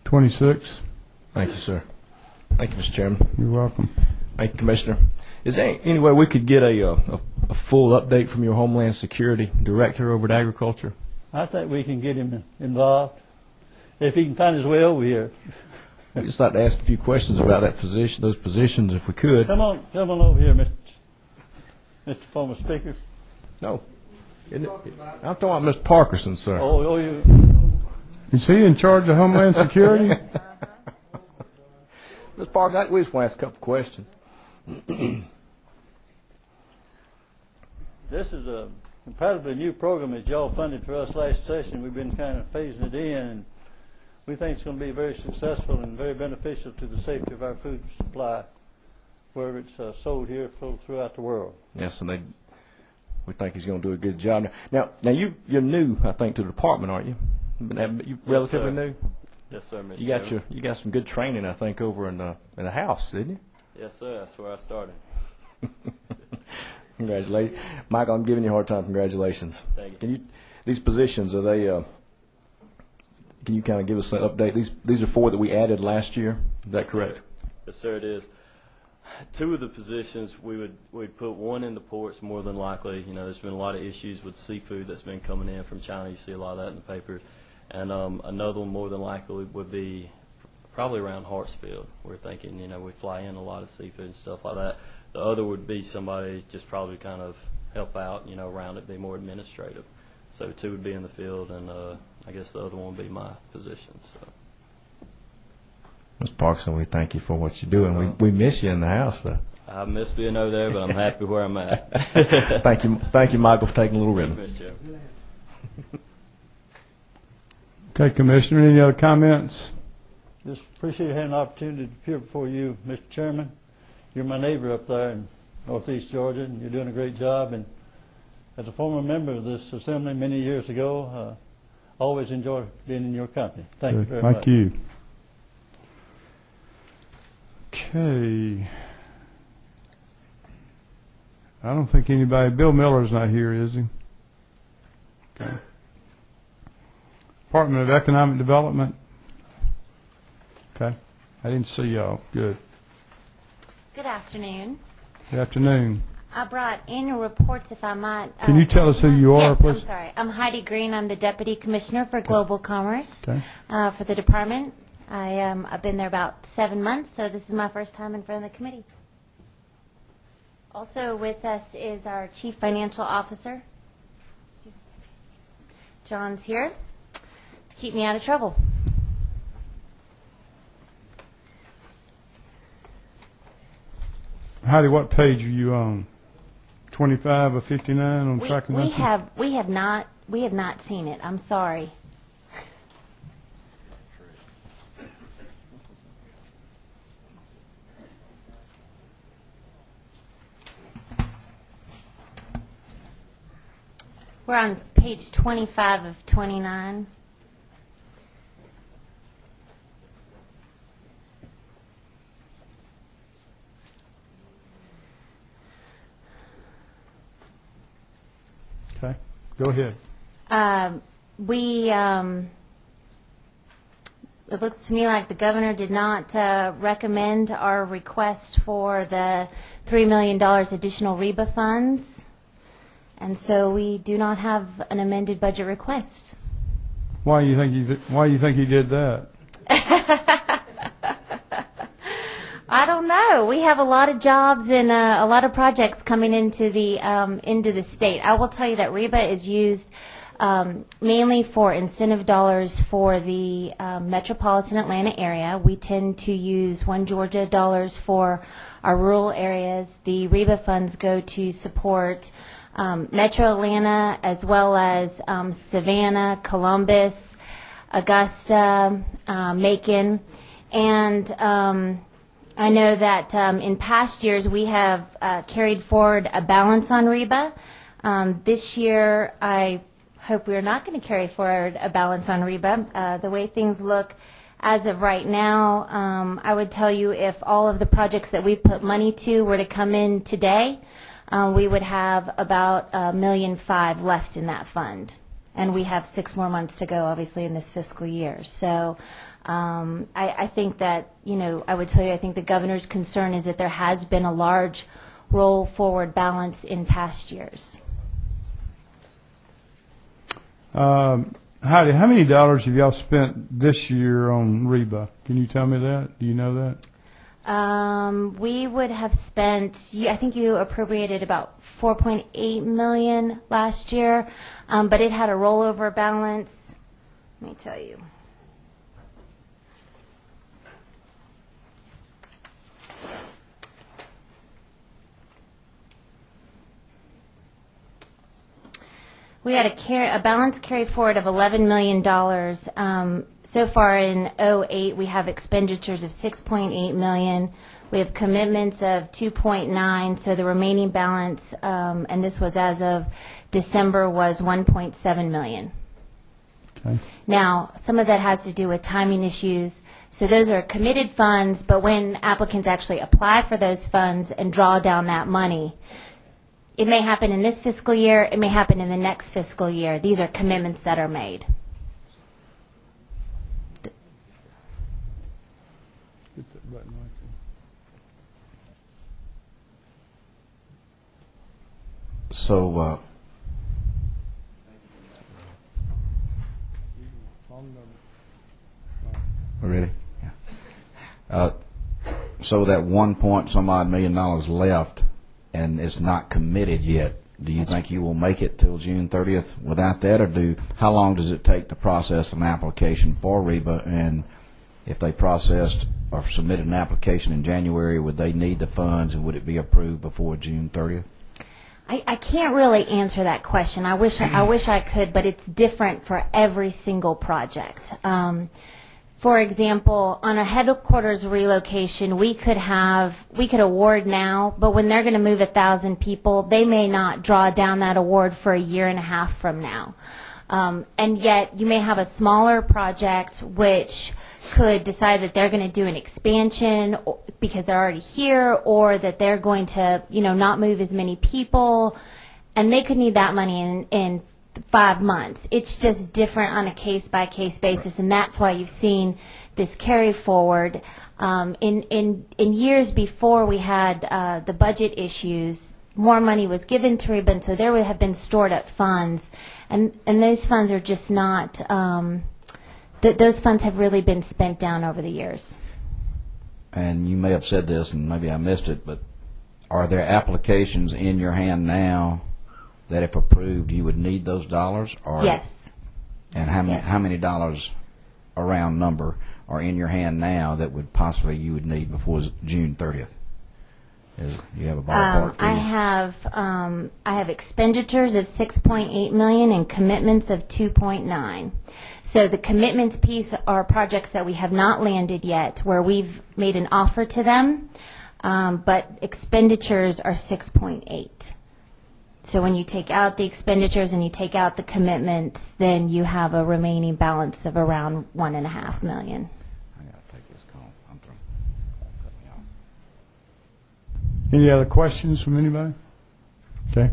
$26. Thank you, sir. Thank you, Mr. Chairman. You're welcome. Thank you, Commissioner. Is there any way we could get a full update from your Homeland Security Director over at Agriculture? I think we can get him involved. If he can find his way over here. We'd just like to ask a few questions about that position, those positions, if we could. Come on over here, Mr. Former Speaker. No. I'm talking about Mr. Parkerson, sir. Oh, you. Is he in charge of Homeland Security? Mr. Parkerson, we just want to ask a couple questions. This is a comparatively new program that y'all funded for us last session. We've been kind of phasing it in, and we think it's going to be very successful and very beneficial to the safety of our food supply, wherever it's sold here, sold throughout the world. Yes, and we think he's going to do a good job. Now you're new, I think, to the department, aren't you? You're relatively new. Yes, sir, Mr. Chairman. You got some good training, I think, over in the house, didn't you? Yes, sir. That's where I started. Congratulations, Michael. I'm giving you a hard time. Congratulations. Thank you. These positions, are they? Can you kind of give us an update? These are 4 that we added last year. Is that correct? Sir. Yes, sir. It is. 2 of the positions we'd put one in the ports more than likely. You know, there's been a lot of issues with seafood that's been coming in from China. You see a lot of that in the papers. And another one more than likely would be probably around Hartsfield. We're thinking, you know, we fly in a lot of seafood and stuff like that. The other would be somebody just probably kind of help out, you know, around it, be more administrative. So 2 would be in the field, and I guess the other one would be my position. So. Ms. Parkinson, we thank you for what you're doing. We miss you in the house, though. I miss being over there, but I'm happy where I'm at. Thank you, Michael, for taking a little ribbon. Thank you, Mr. Chairman. Okay, Commissioner, any other comments? Just appreciate having an opportunity to appear before you, Mr. Chairman. You're my neighbor up there in Northeast Georgia, and you're doing a great job. And as a former member of this assembly many years ago, always enjoy being in your company. Thank you very much. Thank you. Okay. I don't think anybody. Bill Miller's not here, is he? Okay. Department of Economic Development. Okay. I didn't see y'all. Good. Good afternoon. Good afternoon. I brought annual reports, if I might. Can you tell us who you are, yes, please? I'm sorry. I'm Heidi Green. I'm the Deputy Commissioner for Global Commerce Okay. For the department. I've been there about 7 months, so this is my first time in front of the committee. Also with us is our Chief Financial Officer. John's here to keep me out of trouble. Heidi, what page are you on? 25 or 59 on tracking? We have not seen it. I'm sorry. We're on page 25 of 29. Okay, go ahead. It looks to me like the governor did not recommend our request for the $3 million additional REBA funds, and so we do not have an amended budget request. Why do you think he did that? I don't know. We have a lot of jobs and a lot of projects coming into the state. I will tell you that REBA is used mainly for incentive dollars for the metropolitan Atlanta area. We tend to use One Georgia dollars for our rural areas. The REBA funds go to support Metro Atlanta as well as Savannah, Columbus, Augusta, Macon, and I know that in past years we have carried forward a balance on REBA. This year, I hope we are not going to carry forward a balance on REBA. The way things look as of right now, I would tell you if all of the projects that we put money to were to come in today, we would have about $1.5 million left in that fund. And we have 6 more months to go, obviously, in this fiscal year. So I think that, I would tell you, I think the governor's concern is that there has been a large roll forward balance in past years. Heidi, how many dollars have y'all spent this year on REBA? Can you tell me that? Do you know that? We would have spent, I think you appropriated about $4.8 million last year, but it had a rollover balance. Let me tell you. We had a balance carry forward of $11 million. So far in 2008, we have expenditures of $6.8 million. We have commitments of $2.9, so the remaining balance, and this was as of December, was $1.7 million. Okay. Now, some of that has to do with timing issues. So those are committed funds, but when applicants actually apply for those funds and draw down that money, it may happen in this fiscal year, it may happen in the next fiscal year. These are commitments that are made. So, ready? Yeah. So that $1 million left, and it's not committed yet. Do you think you will make it till June 30th without that, or how long does it take to process an application for REBA? And if they processed or submitted an application in January, would they need the funds, and would it be approved before June 30th? I can't really answer that question. I wish I could, but it's different for every single project. For example, on a headquarters relocation, we could award now, but when they're going to move 1,000 people, they may not draw down that award for a year and a half from now. And yet, you may have a smaller project which could decide that they're going to do an expansion because they're already here, or that they're going to, not move as many people, and they could need that money in 5 months. It's just different on a case-by-case basis, and that's why you've seen this carry forward. In years before we had the budget issues, more money was given to REBA, and so there would have been stored up funds, and those funds are just not. Those funds have really been spent down over the years. And you may have said this, and maybe I missed it, but are there applications in your hand now that, if approved, you would need those dollars? Or, yes. And how many dollars, a round number, are in your hand now that would possibly you would need before June 30th? You have a ballpark figure? I have expenditures of $6.8 million and commitments of $2.9. So the commitments piece are projects that we have not landed yet, where we've made an offer to them, but expenditures are $6.8. So when you take out the expenditures and you take out the commitments, then you have a remaining balance of around $1.5 million. I gotta take this call. I'm through. Cut me off. Any other questions from anybody? Okay.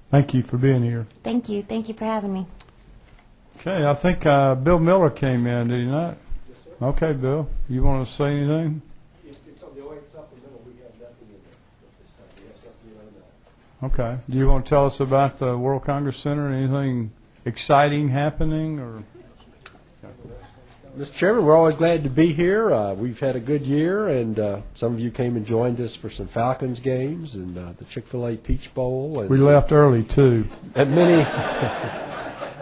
Thank you for being here. Thank you. Thank you for having me. Okay, I think Bill Miller came in, did he not? Yes, sir. Okay, Bill, you want to say anything? It's on the 08 supplemental. We have nothing in there at this time. We have something in on that. Okay. Do you want to tell us about the World Congress Center? Anything exciting happening? Or Mr. Chairman, we're always glad to be here. We've had a good year, and some of you came and joined us for some Falcons games and the Chick-fil-A Peach Bowl. And, We left early, too. and many.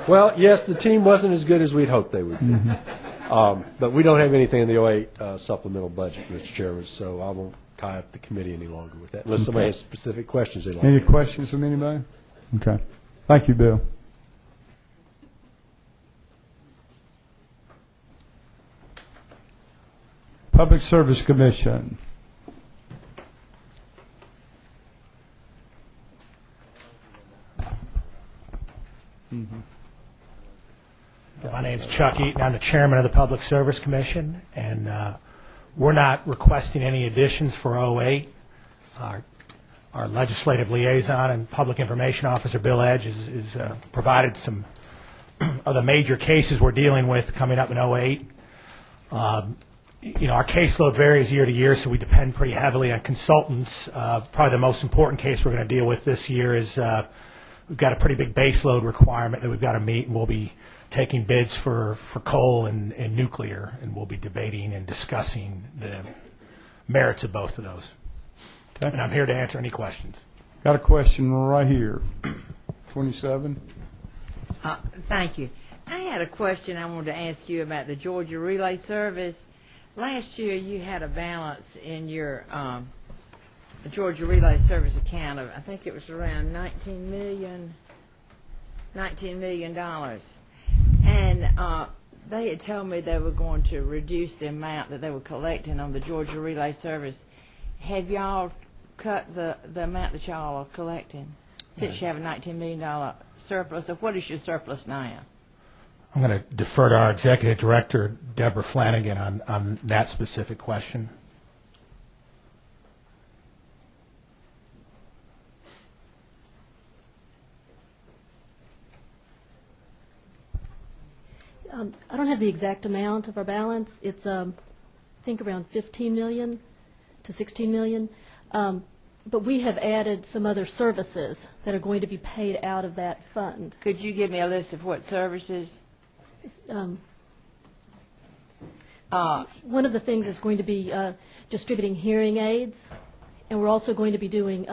Well, yes, the team wasn't as good as we'd hoped they would be. But we don't have anything in the 08 supplemental budget, Mr. Chairman, so I won't tie up the committee any longer with that, unless somebody has specific questions they'd like Any to ask. questions from anybody? Okay. Thank you, Bill. Public Service Commission. My name's Chuck Eaton. I'm the chairman of the Public Service Commission, and we're not requesting any additions for 08. Our legislative liaison and public information officer, Bill Edge, is provided some of the major cases we're dealing with coming up in 08. Our caseload varies year to year, so we depend pretty heavily on consultants. Probably the most important case we're going to deal with this year is we've got a pretty big baseload requirement that we've got to meet, and we'll be taking bids for coal and nuclear, and we'll be debating and discussing the merits of both of those. Okay. And I'm here to answer any questions. Got a question right here. 27. Thank you. I had a question I wanted to ask you about the Georgia Relay Service. Last year you had a balance in your Georgia Relay Service account of, I think it was around $19 million. And they had told me they were going to reduce the amount that they were collecting on the Georgia Relay Service. Have y'all cut the amount that y'all are collecting since you have a $19 million surplus? So what is your surplus now? I'm going to defer to our executive director, Deborah Flanagan, on that specific question. I don't have the exact amount of our balance. It's, I think, around $15 million to $16 million. But we have added some other services that are going to be paid out of that fund. Could you give me a list of what services? One of the things is going to be distributing hearing aids, and we're also going to be doing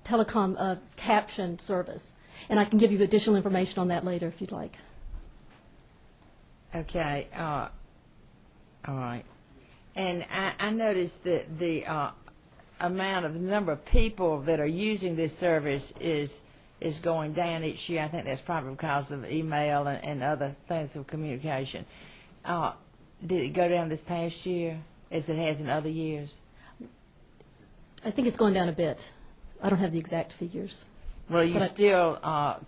telecom caption service. And I can give you additional information on that later if you'd like. Okay. All right. And I noticed that the amount of the number of people that are using this service is going down each year. I think that's probably because of email and other things of communication. Did it go down this past year as it has in other years? I think it's going down a bit. I don't have the exact figures. Well, are you still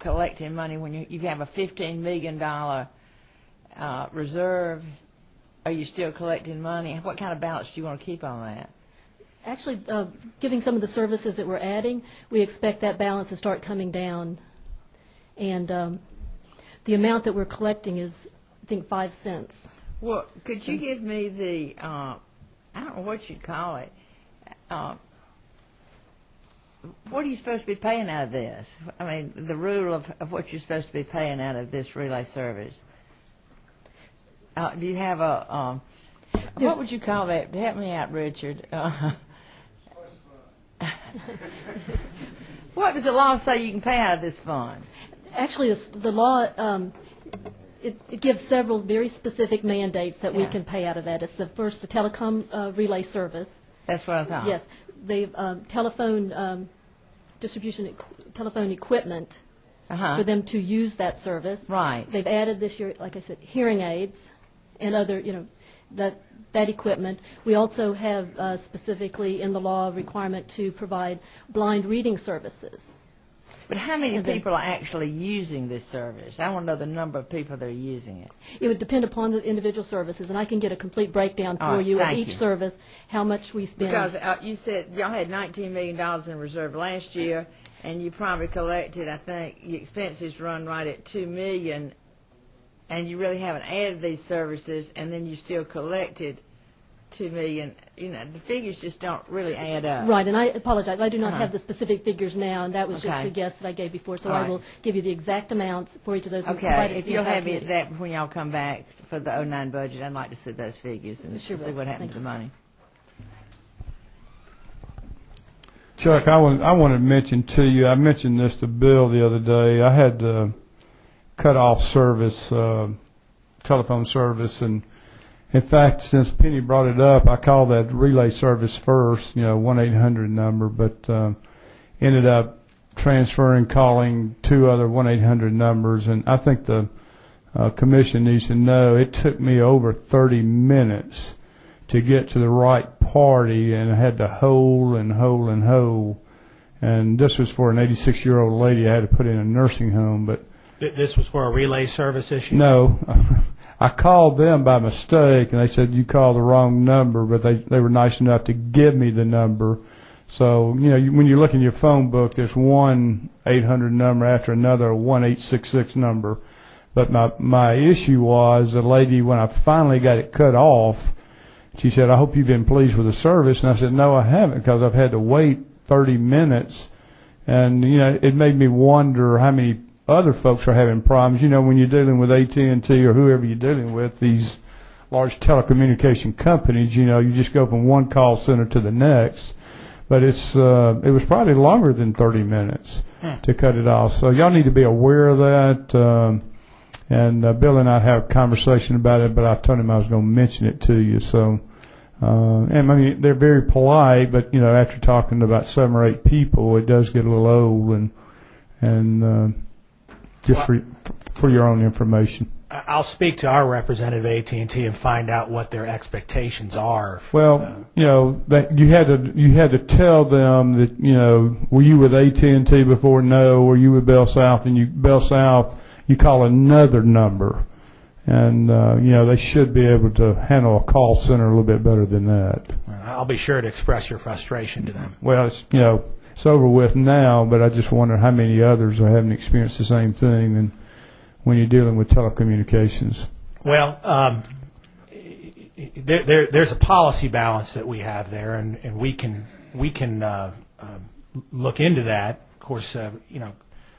collecting money when you have a $15 million reserve? Are you still collecting money? What kind of balance do you want to keep on that? Actually, given some of the services that we're adding, we expect that balance to start coming down. And the amount that we're collecting is, I think, 5 cents. Well, could you give me the, I don't know what you'd call it, what are you supposed to be paying out of this? I mean, the rule of what you're supposed to be paying out of this relay service. Do you have a, what would you call that? Help me out, Richard. What does the law say you can pay out of this fund? Actually, the law, it gives several very specific mandates that we can pay out of that. It's the telecom relay service. That's what I thought. Yes. The telephone distribution, telephone equipment for them to use that service. Right. They've added this year, like I said, hearing aids and other, that equipment. We also have specifically in the law a requirement to provide blind reading services. But how many people are actually using this service? I want to know the number of people that are using it. It would depend upon the individual services, and I can get a complete breakdown for you of each service, how much we spend. Because you said y'all had $19 million in reserve last year, and you probably collected, I think, your expenses run right at $2 million, and you really haven't added these services, and then you still collected 2 million, the figures just don't really add up. Right, and I apologize. I do not have the specific figures now, and that was just Okay. a guess that I gave before. So All I right. will give you the exact amounts for each of those. and provide Okay, it to if the you'll entire have committee. that when y'all come back for the 09 budget, I'd like to see those figures and Sure see will. what happened Thank to the money. Chuck, I want to mention to you, I mentioned this to Bill the other day. I had to cut off service, telephone service, and in fact, since Penny brought it up, I called that relay service first, 1-800 number, but ended up transferring, calling 2 other 1-800 numbers, and I think the commission needs to know it took me over 30 minutes to get to the right party, and I had to hold and hold and hold. And this was for an 86-year-old lady I had to put in a nursing home. But This was for a relay service issue? no, I called them by mistake, and they said you called the wrong number, but they were nice enough to give me the number. So, when you look in your phone book, there's one 800 number after another, 1866 number. But my issue was the lady, when I finally got it cut off, she said, I hope you've been pleased with the service. And I said, no, I haven't, because I've had to wait 30 minutes. And, it made me wonder how many other folks are having problems. When you're dealing with AT&T or whoever you're dealing with, these large telecommunication companies, you just go from one call center to the next. But it was probably longer than 30 minutes to cut it off. So y'all need to be aware of that. And Bill and I had a conversation about it, but I told him I was going to mention it to you. So, and I mean, they're very polite, but after talking to about 7 or 8 people, it does get a little old. And just for your own information. I'll speak to our representative at AT&T and find out what their expectations are. Well, that you had to tell them that were you with AT&T before? No. Were you with Bell South? And Bell South, you call another number, and they should be able to handle a call center a little bit better than that. I'll be sure to express your frustration to them. Well, it's over with now, but I just wonder how many others are having experienced the same thing. And when you're dealing with telecommunications. Well, there's a policy balance that we have there, and we can look into that. Of course,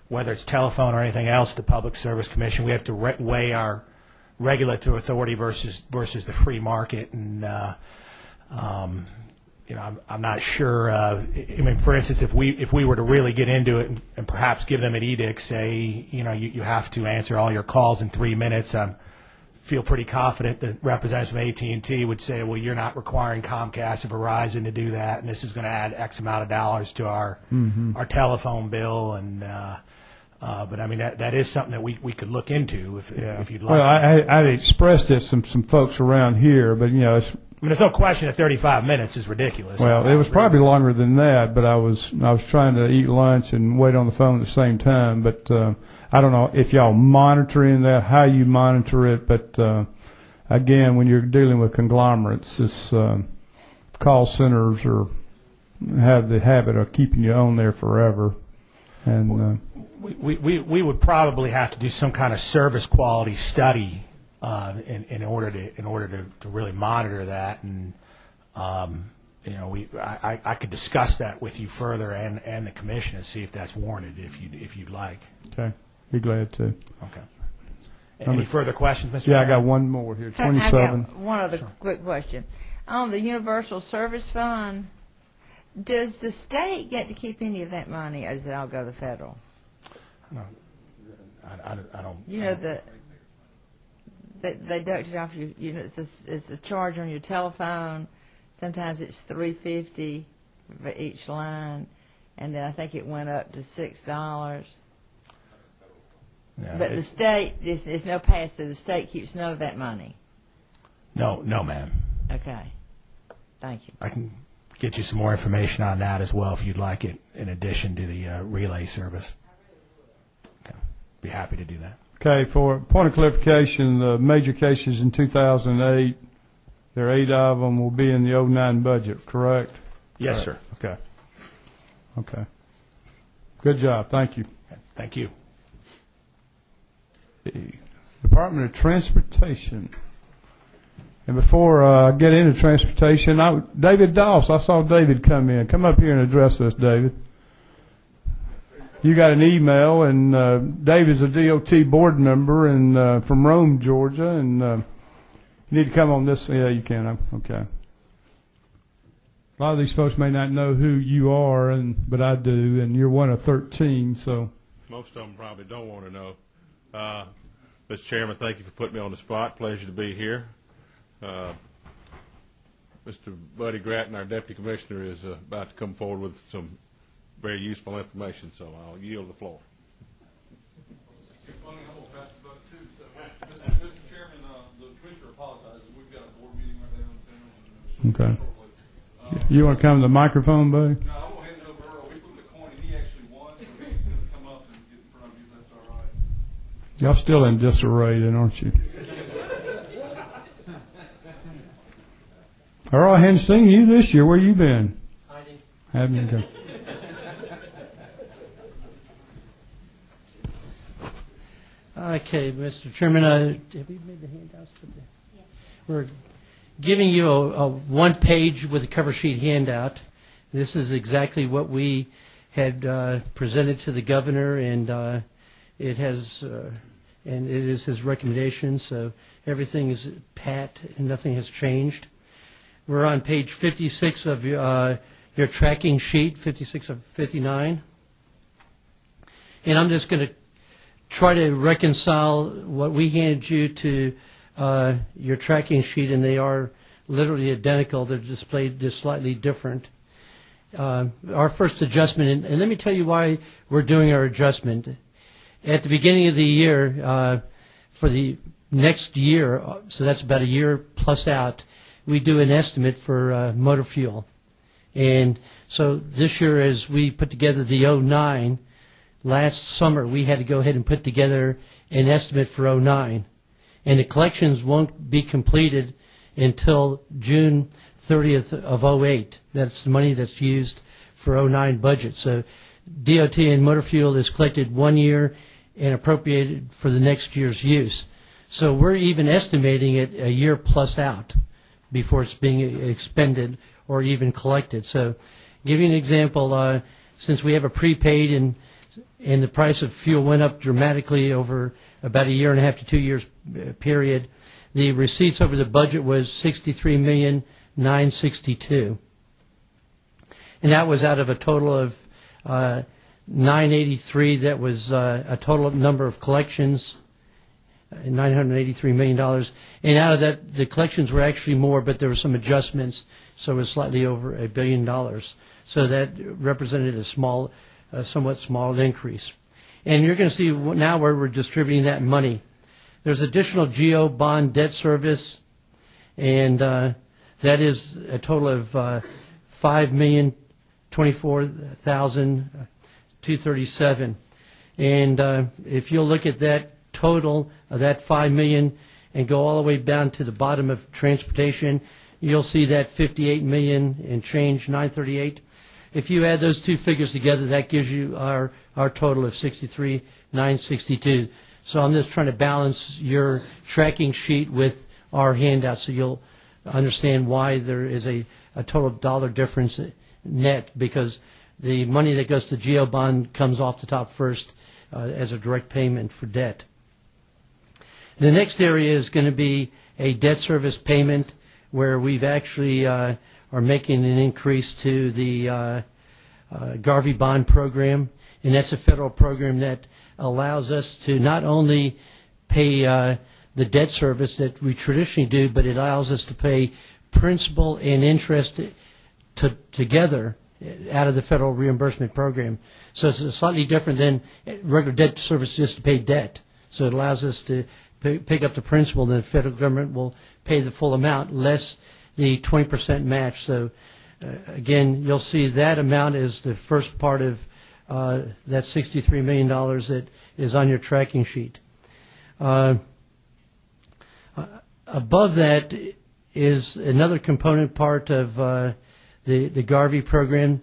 whether it's telephone or anything else, the Public Service Commission, we have to weigh our regulatory authority versus the free market, and I'm not sure. I mean, for instance, if we were to really get into it and perhaps give them an edict, say, you have to answer all your calls in 3 minutes, I feel pretty confident that representatives from AT&T would say, well, you're not requiring Comcast or Verizon to do that, and this is going to add X amount of dollars to our telephone bill. And but I mean, that is something that we could look into if you'd like. Well, I expressed it to some folks around here, but it's. I mean, there's no question that 35 minutes is ridiculous. Well, it was probably longer than that, but I was trying to eat lunch and wait on the phone at the same time. But I don't know if y'all monitoring that, how you monitor it. But again, when you're dealing with conglomerates, this call centers have the habit of keeping you on there forever. And we would probably have to do some kind of service quality study. In order to really monitor that, and I could discuss that with you further and the commission and see if that's warranted if you'd like. Okay, be glad to. Okay. Any further questions, Mr. Yeah, Chairman? I got one more here. 27. I got one other quick question. On the Universal Service Fund, does the state get to keep any of that money, or does it all go to the federal? I don't. They deduct it off you. It's a charge on your telephone. Sometimes it's $3.50 for each line, and then I think it went up to $6. Yeah, but the state, there's no pass through. The state keeps none of that money. No, ma'am. Okay, thank you. I can get you some more information on that as well if you'd like it, in addition to the relay service. Okay, be happy to do that. Okay, for point of clarification, the major cases in 2008, there are 8 of them will be in the 09 budget, correct? Yes, sir. Okay. Good job. Thank you. Thank you. The Department of Transportation. And before I get into transportation, David Doss, I saw David come in. Come up here and address us, David. You got an email, and David's a DOT board member and from Rome, Georgia, and you need to come on this. Yeah, you can. Okay. A lot of these folks may not know who you are, but I do, and you're one of 13, so. Most of them probably don't want to know. Mr. Chairman, thank you for putting me on the spot. Pleasure to be here. Mr. Buddy Gratton, our Deputy Commissioner, is about to come forward with some very useful information, so I'll yield the floor. Mr. Chairman, the Commissioner apologizes. We've got a board meeting right now in town. Okay. You want to come to the microphone, buddy? No, I'm going to hand it over Earl. We flipped the coin, and he actually won, so he's going to come up and get in front of you, if that's all right. Y'all still in disarray then, aren't you? Earl, I hadn't seen you this year. Where you been? Hiding. Haven't you? Okay, Mr. Chairman, have we made the handouts for the? Yes. We're giving you a one-page with a cover sheet handout. This is exactly what we had presented to the governor, and it has, and it is his recommendation. So everything is pat, and nothing has changed. We're on page 56 of your tracking sheet, 56 of 59, and I'm just going to try to reconcile what we handed you to your tracking sheet, and they are literally identical. They're displayed just slightly different. Our first adjustment, and let me tell you why we're doing our adjustment. At the beginning of the year, for the next year, so that's about a year plus out, we do an estimate for motor fuel. And so this year, as we put together the 09, last summer, we had to go ahead and put together an estimate for 09. And the collections won't be completed until June 30th of 08. That's the money that's used for 09 budget. So DOT and motor fuel is collected 1 year and appropriated for the next year's use. So we're even estimating it a year plus out before it's being expended or even collected. So give you an example, since we have a prepaid and the price of fuel went up dramatically over about a year and a half to 2 years period, the receipts over the budget was $63,962,000, and that was out of a total of 983. That was a total number of collections, $983 million, and out of that, the collections were actually more, but there were some adjustments, so it was slightly over $1 billion. So that represented a somewhat small increase. And you're going to see now where we're distributing that money. There's additional GO bond debt service, and that is a total of $5,024,237. And if you'll look at that total of that $5 million and go all the way down to the bottom of transportation, you'll see that $58 million and change, 938. If you add those two figures together, that gives you our total of 63,962. So I'm just trying to balance your tracking sheet with our handout so you'll understand why there is a total dollar difference net, because the money that goes to GO bond comes off the top first as a direct payment for debt. The next area is going to be a debt service payment, where we've actually are making an increase to the Garvey bond program, and that's a federal program that allows us to not only pay the debt service that we traditionally do, but it allows us to pay principal and interest together out of the federal reimbursement program. So it's slightly different than regular debt service just to pay debt. So it allows us to pick up the principal, and the federal government will pay the full amount less the 20% match. So again, you'll see that amount is the first part of that $63 million that is on your tracking sheet. Above that is another component part of the Garvey program,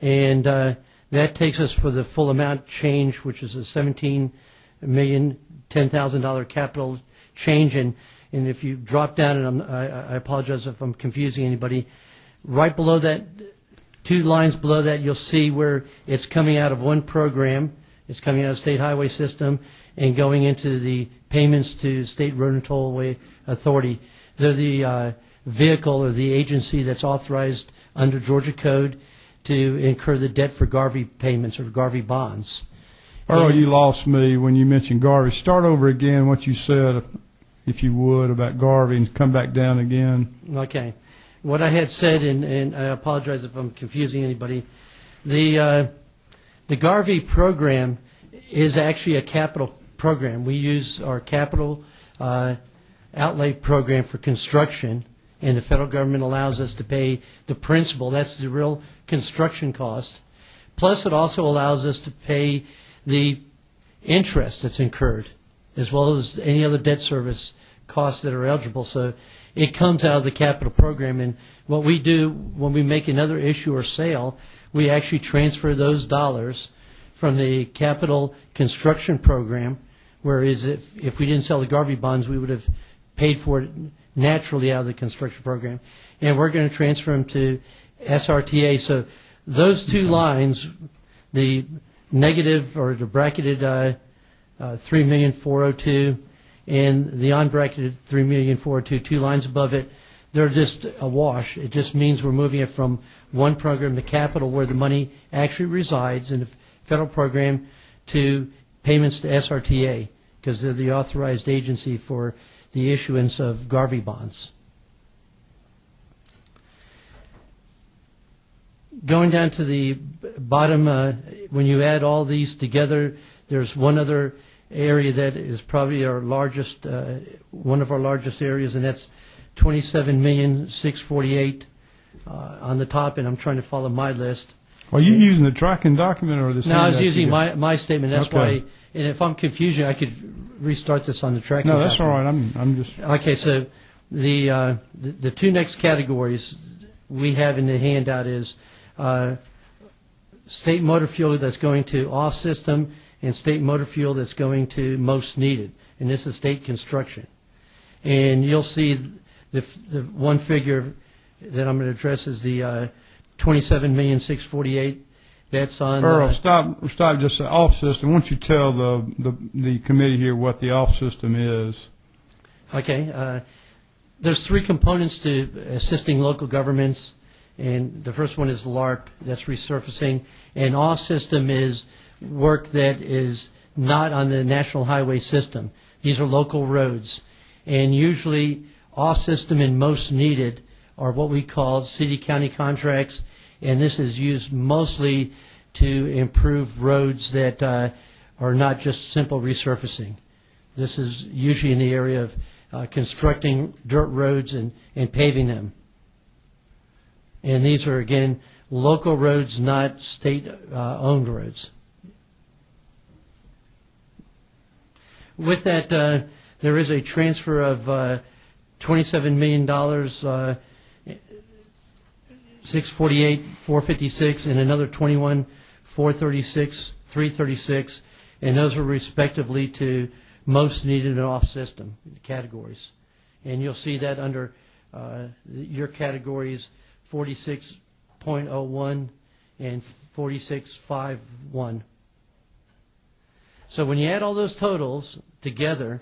and that takes us for the full amount change, which is a $17,010,000 capital change. And and if you drop down, and I apologize if I'm confusing anybody, right below that, 2 lines below that, you'll see where it's coming out of one program. It's coming out of State Highway System and going into the payments to State Road and Tollway Authority. They're the vehicle or the agency that's authorized under Georgia Code to incur the debt for Garvey payments or Garvey bonds. Earl, you lost me when you mentioned Garvey. Start over again what you said, if you would, about Garvey, and come back down again. Okay. What I had said, and I apologize if I'm confusing anybody, the Garvey program is actually a capital program. We use our capital outlay program for construction, and the federal government allows us to pay the principal. That's the real construction cost. Plus, it also allows us to pay the interest that's incurred, as well as any other debt service costs that are eligible. So it comes out of the capital program. And what we do when we make another issue or sale, we actually transfer those dollars from the capital construction program, whereas if we didn't sell the Garvey bonds, we would have paid for it naturally out of the construction program. And we're going to transfer them to SRTA. So those 2 lines, the negative or the bracketed $3,402,000 and the unbracketed $3,402,000, 2 lines above it, they're just a wash. It just means we're moving it from one program, the capital, where the money actually resides in the federal program, to payments to SRTA, because they're the authorized agency for the issuance of Garvey bonds. Going down to the bottom, when you add all these together, there's one other area that is probably our largest, one of our largest areas, and that's $27,648,000 on the top, and I'm trying to follow my list. Are you using the tracking document or the same? No, I was using my statement. That's okay. why, and if I'm confusing, I could restart this on the tracking document. No, that's document. all right. I'm just... Okay, so the 2 next categories we have in the handout is state motor fuel that's going to off-system and state motor fuel that's going to most needed, and this is state construction. And you'll see the one figure that I'm going to address is the $27,648,000. That's on. Earl, stop! Just the off system. Why don't you tell the committee here what the off system is? Okay. There's 3 components to assisting local governments, and the first one is LARP. That's resurfacing, and off system is work that is not on the national highway system. These are local roads, and usually off system and most needed are what we call city-county contracts, and this is used mostly to improve roads that are not just simple resurfacing. This is usually in the area of constructing dirt roads and paving them. And these are, again, local roads, not state-owned roads. With that, there is a transfer of $27 million, $648,456, and another $21,436,336, and those are respectively to most needed and off system categories. And you'll see that under your categories 46.01 and 46.51. So when you add all those totals together,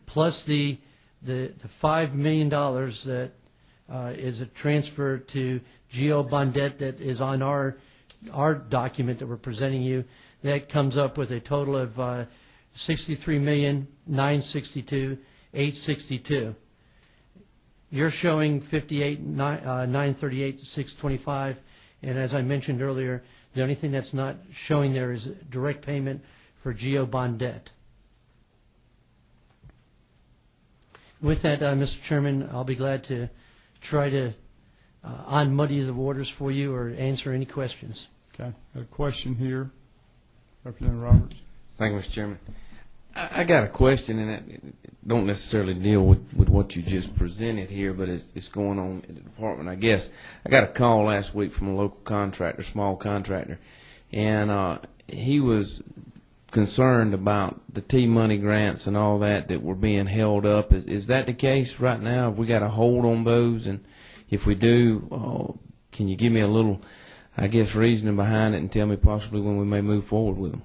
plus the $5 million that is a transfer to Geo Bondet that is on our document that we're presenting you, that comes up with a total of $63,962,862. You're showing $58,938,625, and as I mentioned earlier, the only thing that's not showing there is direct payment for Geo Bondet. With that, Mr. Chairman, I'll be glad to try to unmuddy the waters for you or answer any questions. Okay. Got a question here. Representative Roberts. Thank you, Mr. Chairman. I got a question, and it don't necessarily deal with what you just presented here, but it's going on in the department, I guess. I got a call last week from a local contractor, small contractor, and he was concerned about the T-money grants and all that were being held up. Is that the case right now? Have we got a hold on those? And if we do, can you give me a little, I guess, reasoning behind it and tell me possibly when we may move forward with them?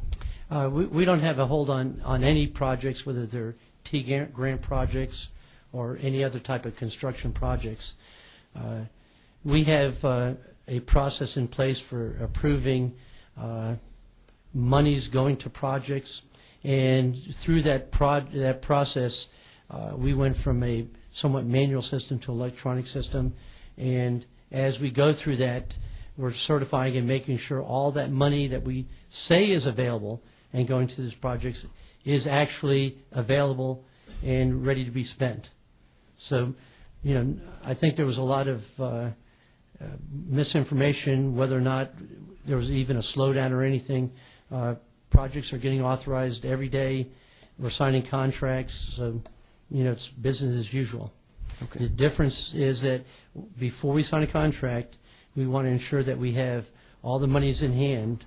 We don't have a hold on any projects, whether they're T-grant projects or any other type of construction projects. We have a process in place for approving monies going to projects, and through that process, we went from a somewhat manual system to electronic system, and as we go through that, we're certifying and making sure all that money that we say is available and going to these projects is actually available and ready to be spent. So, I think there was a lot of misinformation, whether or not there was even a slowdown or anything. Projects are getting authorized every day. We're signing contracts, so it's business as usual. Okay. The difference is that before we sign a contract, we want to ensure that we have all the monies in hand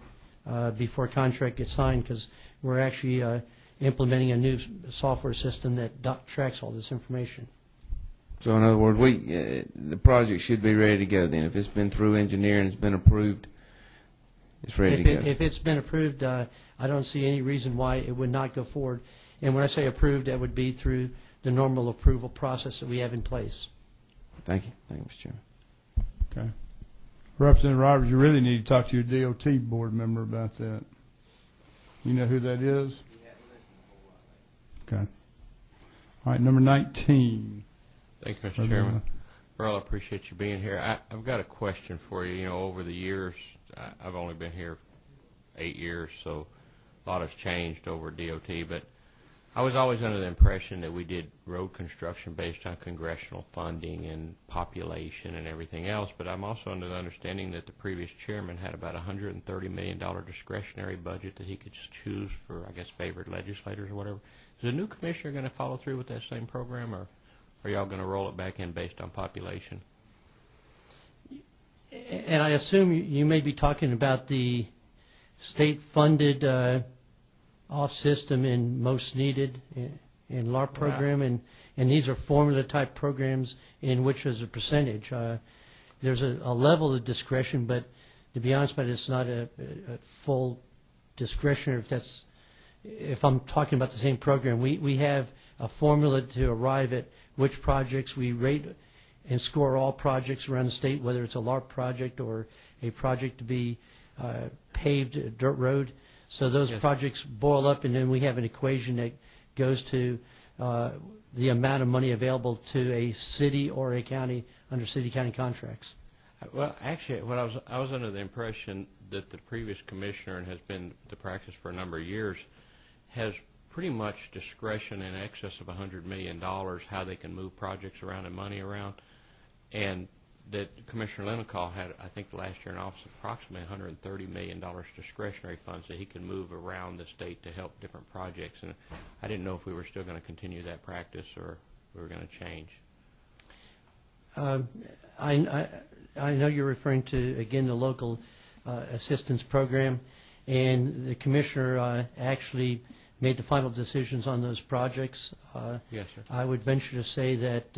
before a contract gets signed, because we're actually implementing a new software system that tracks all this information. So in other words, the project should be ready to go then. If it's been through engineering, it's been approved, it's ready to go. If it's been approved, I don't see any reason why it would not go forward. And when I say approved, that would be through the normal approval process that we have in place. Thank you. Thank you, Mr. Chairman. Okay. Representative Roberts, you really need to talk to your DOT board member about that. You know who that is? Okay. All right, number 19. Thank you, Mr. Chairman. Earl, I appreciate you being here. I've got a question for you. Over the years, I've only been here 8 years, so a lot has changed over DOT, but I was always under the impression that we did road construction based on congressional funding and population and everything else, but I'm also under the understanding that the previous chairman had about $130 million discretionary budget that he could just choose for, I guess, favored legislators or whatever. Is the new commissioner going to follow through with that same program, or are y'all going to roll it back in based on population? And I assume you may be talking about the state-funded off-system and most needed in LARP program, and these are formula-type programs in which there's a percentage. There's a level of discretion, but to be honest about it, it's not a full discretion. If I'm talking about the same program, we have a formula to arrive at which projects we rate and score all projects around the state, whether it's a LARP project or a project to be paved dirt road. So those projects boil up, and then we have an equation that goes to the amount of money available to a city or a county under city-county contracts. Well, actually, I was under the impression that the previous commissioner, and has been the practice for a number of years, has pretty much discretion in excess of $100 million how they can move projects around and money around, and that Commissioner Linencall had, I think, last year in office, approximately $130 million discretionary funds that he can move around the state to help different projects. And I didn't know if we were still going to continue that practice or we were going to change. I know you're referring to, again, the local assistance program, and the commissioner actually made the final decisions on those projects. Yes, sir. I would venture to say that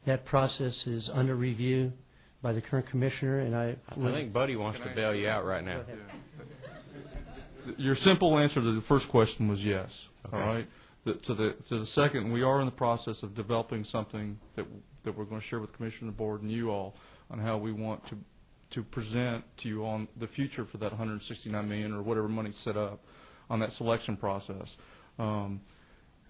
that process is under review by the current commissioner, and I think Buddy wants to bail you out right now. Your simple answer to the first question was yes. Okay. All right. To the second, we are in the process of developing something that we're going to share with the commission, the board, and you all on how we want to present to you on the future for that $169 million or whatever money set up on that selection process.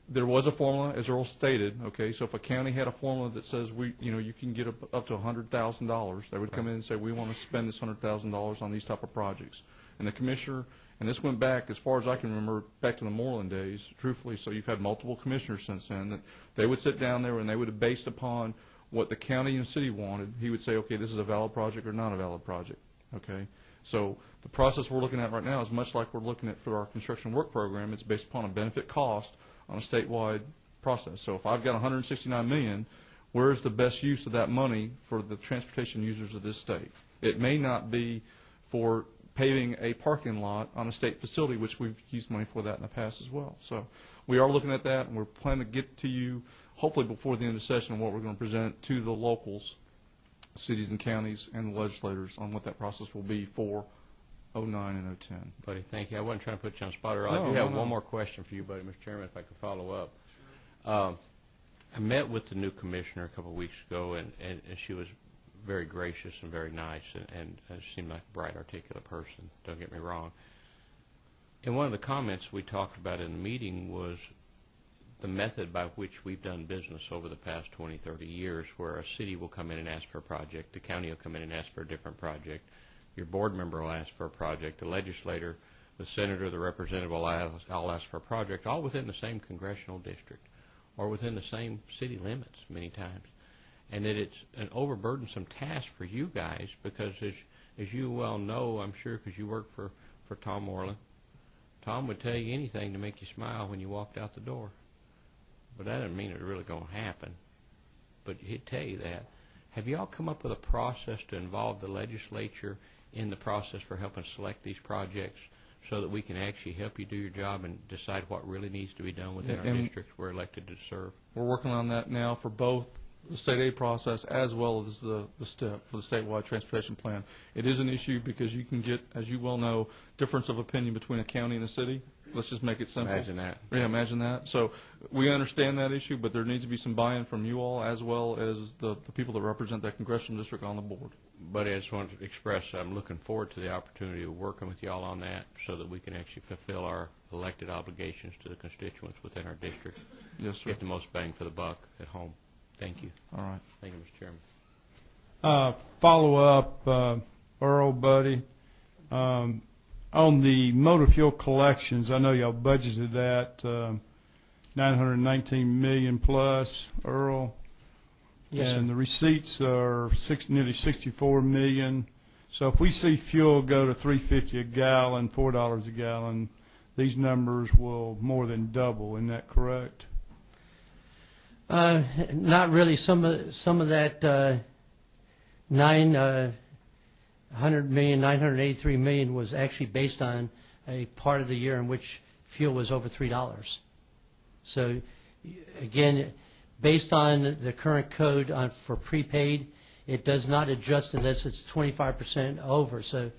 There was a formula, as Earl stated. Okay, so if a county had a formula that says you can get up to $100,000, they would come in and say we want to spend this $100,000 on these type of projects. And the commissioner, and this went back as far as I can remember, back to the Moreland days, truthfully. So you've had multiple commissioners since then that they would sit down there and they would have based upon what the county and city wanted. He would say, okay, this is a valid project or not a valid project. Okay. So the process we're looking at right now is much like we're looking at for our construction work program. It's based upon a benefit cost on a statewide process. So if I've got $169 million, where's the best use of that money for the transportation users of this state? It may not be for paving a parking lot on a state facility, which we've used money for that in the past as well. So we are looking at that, and we're planning to get to you hopefully before the end of the session on what we're going to present to the locals, cities and counties, and the legislators on what that process will be for 09 and 010. Buddy, thank you. I wasn't trying to put you on the spot. I do have one more question for you, buddy, Mr. Chairman, if I could follow up. I met with the new commissioner a couple of weeks ago, and she was very gracious and very nice, and she seemed like a bright, articulate person. Don't get me wrong. And one of the comments we talked about in the meeting was the method by which we've done business over the past 20, 30 years, where a city will come in and ask for a project, the county will come in and ask for a different project, your board member will ask for a project, the legislator, the senator, the representative will all ask for a project, all within the same congressional district or within the same city limits many times. And that it's an overburdensome task for you guys because, as you well know, I'm sure because you work for Tom Moreland, Tom would tell you anything to make you smile when you walked out the door. But that doesn't mean it's really going to happen. But he'd tell you that. Have you all come up with a process to involve the legislature in the process for helping select these projects so that we can actually help you do your job and decide what really needs to be done within our districts we're elected to serve? We're working on that now for both the state aid process as well as the STEP for the statewide transportation plan. It is an issue because you can get, as you well know, difference of opinion between a county and a city. Let's just make it simple. Imagine that. Yeah, imagine that. So we understand that issue, but there needs to be some buy-in from you all as well as the people that represent that congressional district on the board. But I just wanted to express I'm looking forward to the opportunity of working with you all on that so that we can actually fulfill our elected obligations to the constituents within our district. Yes, sir. Get the most bang for the buck at home. Thank you. All right. Thank you, Mr. Chairman. Follow up, Earl, buddy. On the motor fuel collections, I know y'all budgeted that $919 million plus, Earl. Yes, and sir. the receipts are nearly $64 million. So if we see fuel go to $3.50 a gallon, $4 a gallon, these numbers will more than double. Isn't that correct? Not really. Some of that $983 million was actually based on a part of the year in which fuel was over $3. So, again, based on the current code for prepaid, it does not adjust unless it's 25% over. So,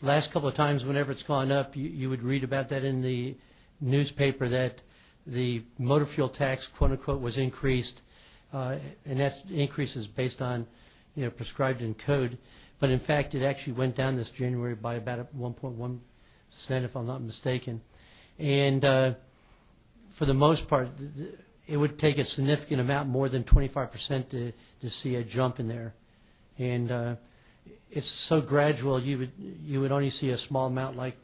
last couple of times, whenever it's gone up, you would read about that in the newspaper that the motor fuel tax, quote unquote, was increased, and that increase is based on, prescribed in code. But in fact, it actually went down this January by about 1.1%, if I'm not mistaken. And for the most part, it would take a significant amount, more than 25%, to see a jump in there. And it's so gradual, you would only see a small amount like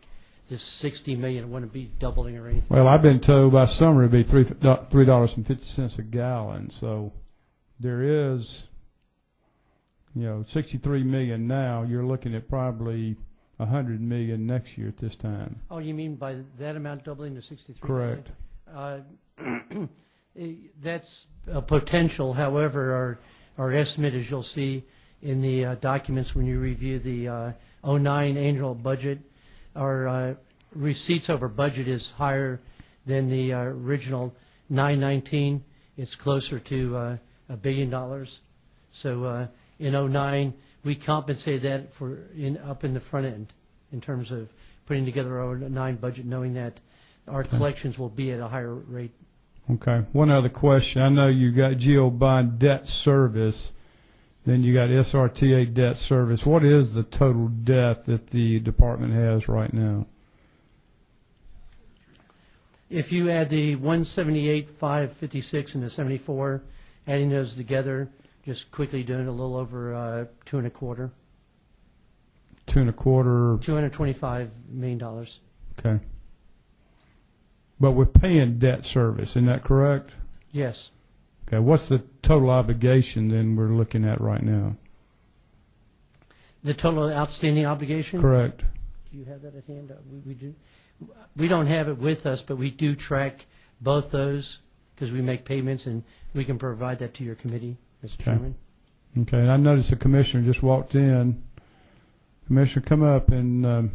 this $60 million. It wouldn't be doubling or anything. Well, I've been told by summer it'd be $3.50 a gallon. So there is, $63 million now. You're looking at probably $100 million next year at this time. Oh, you mean by that amount doubling to 63? Correct. That's a potential. However, our estimate, as you'll see in the documents when you review the 09 annual budget, our receipts over budget is higher than the original 919. It's closer to $1 billion. So in 09, we compensated that up in the front end in terms of putting together our 09 budget, knowing that our collections will be at a higher rate. Okay. One other question. I know you got GO bond debt service, then you got SRTA debt service. What is the total debt that the department has right now? If you add the 178,556 and the 74, adding those together, just quickly doing a little over $2.25. $225 million. Okay. But we're paying debt service, isn't that correct? Yes. Okay. What's the total obligation then we're looking at right now? The total outstanding obligation? Correct. Do you have that at hand? We do. We don't have it with us, but we do track both those because we make payments, and we can provide that to your committee, Mr. Chairman. Okay. And I noticed the commissioner just walked in. Commissioner, come up and you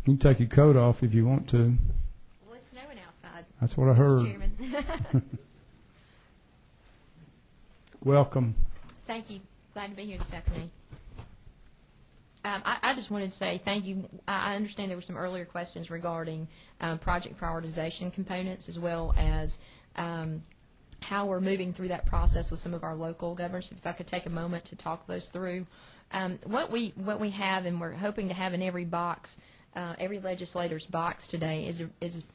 can take your coat off if you want to. Well, it's snowing outside. That's what I heard. Mr. Chairman. Welcome. Thank you. Glad to be here this afternoon. I just wanted to say thank you. I understand there were some earlier questions regarding project prioritization components, as well as how we're moving through that process with some of our local governments. If I could take a moment to talk those through. What we have, and we're hoping to have in every box, every legislator's box today, is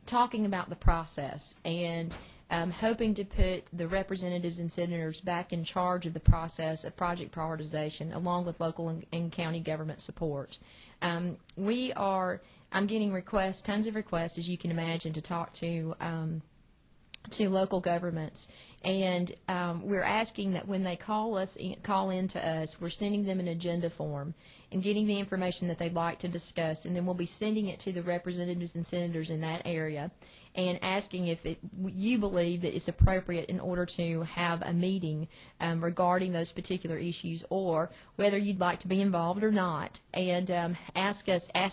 talking about the process and hoping to put the representatives and senators back in charge of the process of project prioritization, along with local and county government support. I'm getting requests, tons of requests, as you can imagine, to talk to local governments, and we're asking that when they call in to us, we're sending them an agenda form and getting the information that they'd like to discuss, and then we'll be sending it to the representatives and senators in that area and asking if you believe that it's appropriate in order to have a meeting regarding those particular issues, or whether you'd like to be involved or not, and ask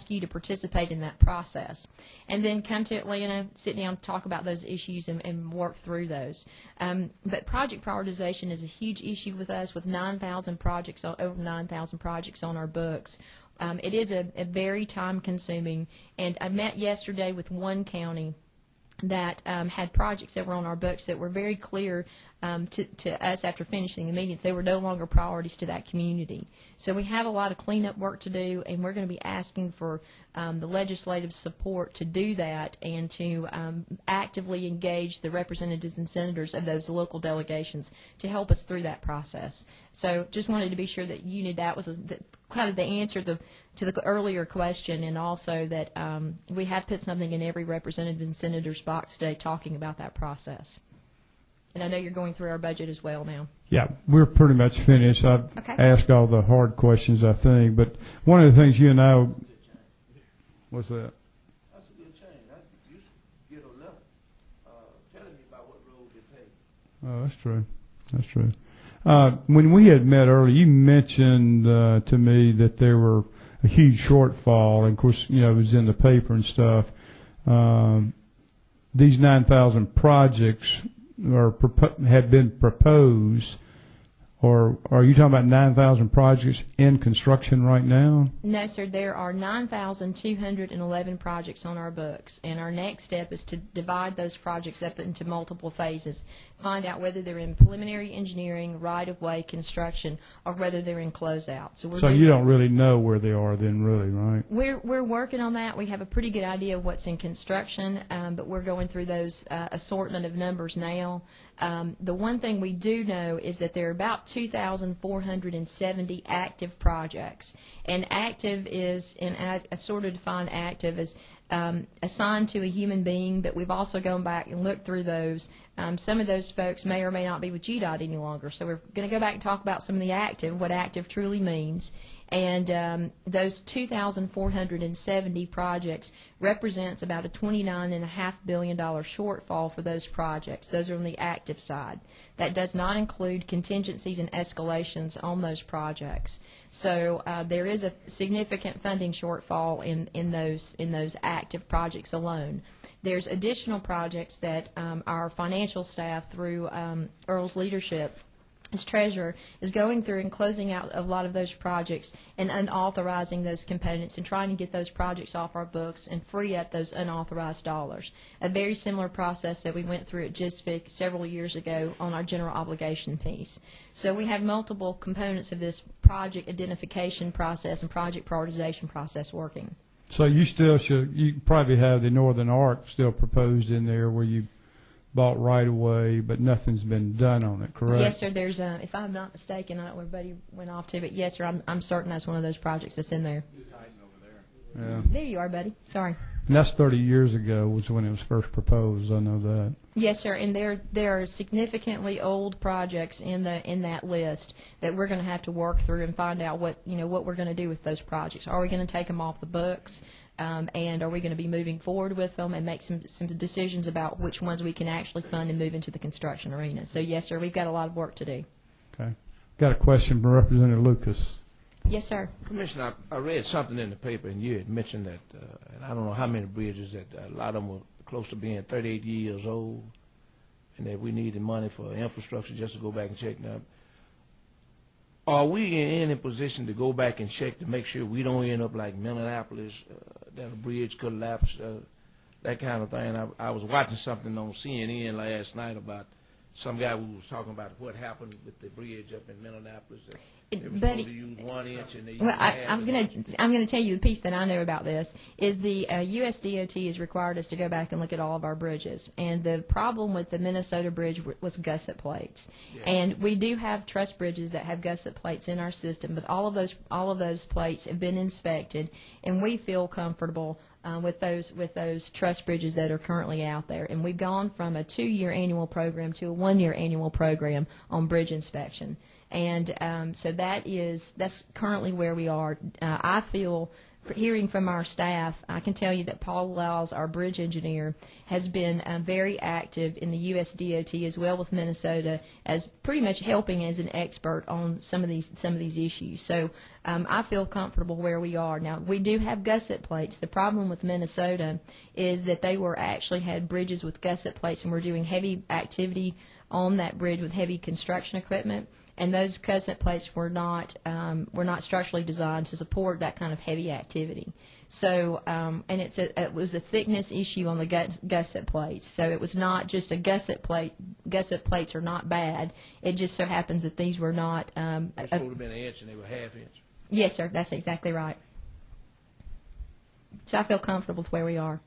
you to participate in that process, and then come to Atlanta, sit down, talk about those issues, and work through those. But project prioritization is a huge issue with us, with 9,000 projects, over 9,000 projects on our books. It is a very time-consuming, and I met yesterday with one county that had projects that were on our books that were very clear to us after finishing the meeting that they were no longer priorities to that community. So we have a lot of cleanup work to do, and we're going to be asking for the legislative support to do that and to actively engage the representatives and senators of those local delegations to help us through that process. So just wanted to be sure that you knew that was kind of the answer to the earlier question, and also that we have put something in every representative and senator's box today talking about that process. And I know you're going through our budget as well now. Yeah, we're pretty much finished. I've asked all the hard questions, I think. But one of the things you and I, what's that? That's a good change. I used to get a letter telling me about what roads they pay. Oh, that's true. That's true. When we had met earlier, you mentioned to me that there were a huge shortfall, and of course, it was in the paper and stuff. These 9,000 projects have been proposed, or are you talking about 9,000 projects in construction right now? No, sir. There are 9,211 projects on our books, and our next step is to divide those projects up into multiple phases, find out whether they're in preliminary engineering, right-of-way construction, or whether they're in closeout. So you don't really know where they are then, really, right? We're working on that. We have a pretty good idea of what's in construction, but we're going through those assortment of numbers now. The one thing we do know is that there are about 2,470 active projects, and active is, and I sort of define active as assigned to a human being, but we've also gone back and looked through those. Some of those folks may or may not be with GDOT any longer, so we're going to go back and talk about some of the active, what active truly means. And those 2,470 projects represents about a $29.5 billion shortfall for those projects. Those are on the active side. That does not include contingencies and escalations on those projects. So there is a significant funding shortfall in those active projects alone. There's additional projects that our financial staff, through Earl's leadership as treasurer, is going through and closing out a lot of those projects and unauthorizing those components and trying to get those projects off our books and free up those unauthorized dollars. A very similar process that we went through at GISFIC several years ago on our general obligation piece. So we have multiple components of this project identification process and project prioritization process working. So you probably have the Northern Arc still proposed in there, where you bought right away, but nothing's been done on it, correct? Yes, sir. There's, if I'm not mistaken, I don't know where everybody went off to, but yes, sir, I'm certain that's one of those projects that's in there. Yeah. There you are, buddy. Sorry. And that's 30 years ago was when it was first proposed. I know that. Yes, sir. And there are significantly old projects in that list that we're going to have to work through and find out what we're going to do with those projects. Are we going to take them off the books? And are we going to be moving forward with them and make some decisions about which ones we can actually fund and move into the construction arena? So, yes, sir, we've got a lot of work to do. Okay. Got a question from Representative Lucas. Yes, sir. Commissioner, I read something in the paper, and you had mentioned that, and I don't know how many bridges, that a lot of them were close to being 38 years old, and that we needed money for infrastructure just to go back and check them. Are we in a position to go back and check to make sure we don't end up like Minneapolis, that a bridge collapsed, that kind of thing? I was watching something on CNN last night about some guy who was talking about what happened with the bridge up in Minneapolis. They were supposed to use 1 inch, and they used I'm going to tell you the piece that I know about this is the U.S. DOT has required us to go back and look at all of our bridges, and the problem with the Minnesota bridge was gusset plates. Yeah. And we do have truss bridges that have gusset plates in our system, but all of those plates have been inspected, and we feel comfortable with those truss bridges that are currently out there. And we've gone from a 2-year annual program to a 1-year annual program on bridge inspection. And so that's currently where we are. I feel, hearing from our staff, I can tell you that Paul Lyles, our bridge engineer, has been very active in the U.S. DOT as well with Minnesota, as pretty much helping as an expert on some of these issues. So I feel comfortable where we are. Now, we do have gusset plates. The problem with Minnesota is that they actually had bridges with gusset plates, and we're doing heavy activity on that bridge with heavy construction equipment. And those gusset plates were not structurally designed to support that kind of heavy activity. So, and it was a thickness issue on the gusset plates. So it was not just a gusset plate. Gusset plates are not bad. It just so happens that these were not. They were supposed to have been 1 inch, and they were 1/2 inch. Yes, sir. That's exactly right. So I feel comfortable with where we are.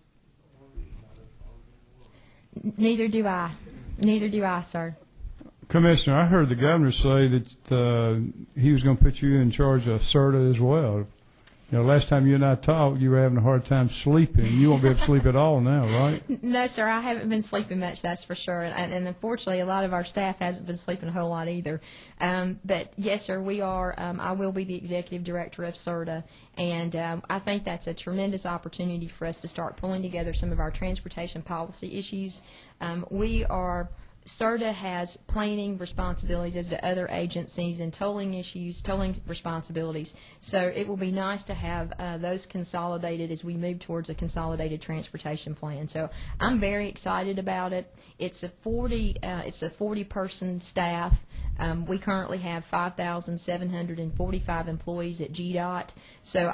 Neither do I. Neither do I, sir. Commissioner, I heard the governor say that he was going to put you in charge of CERTA as well. You know, last time you and I talked, you were having a hard time sleeping. You won't be able to sleep at all now, right? No, sir, I haven't been sleeping much, that's for sure. And unfortunately, a lot of our staff hasn't been sleeping a whole lot either. But yes, sir, we are. I will be the executive director of CERTA. And I think that's a tremendous opportunity for us to start pulling together some of our transportation policy issues. CERTA has planning responsibilities as to other agencies and tolling issues, tolling responsibilities. So it will be nice to have those consolidated as we move towards a consolidated transportation plan. So I'm very excited about it. It's a 40-person staff. We currently have 5,745 employees at GDOT. So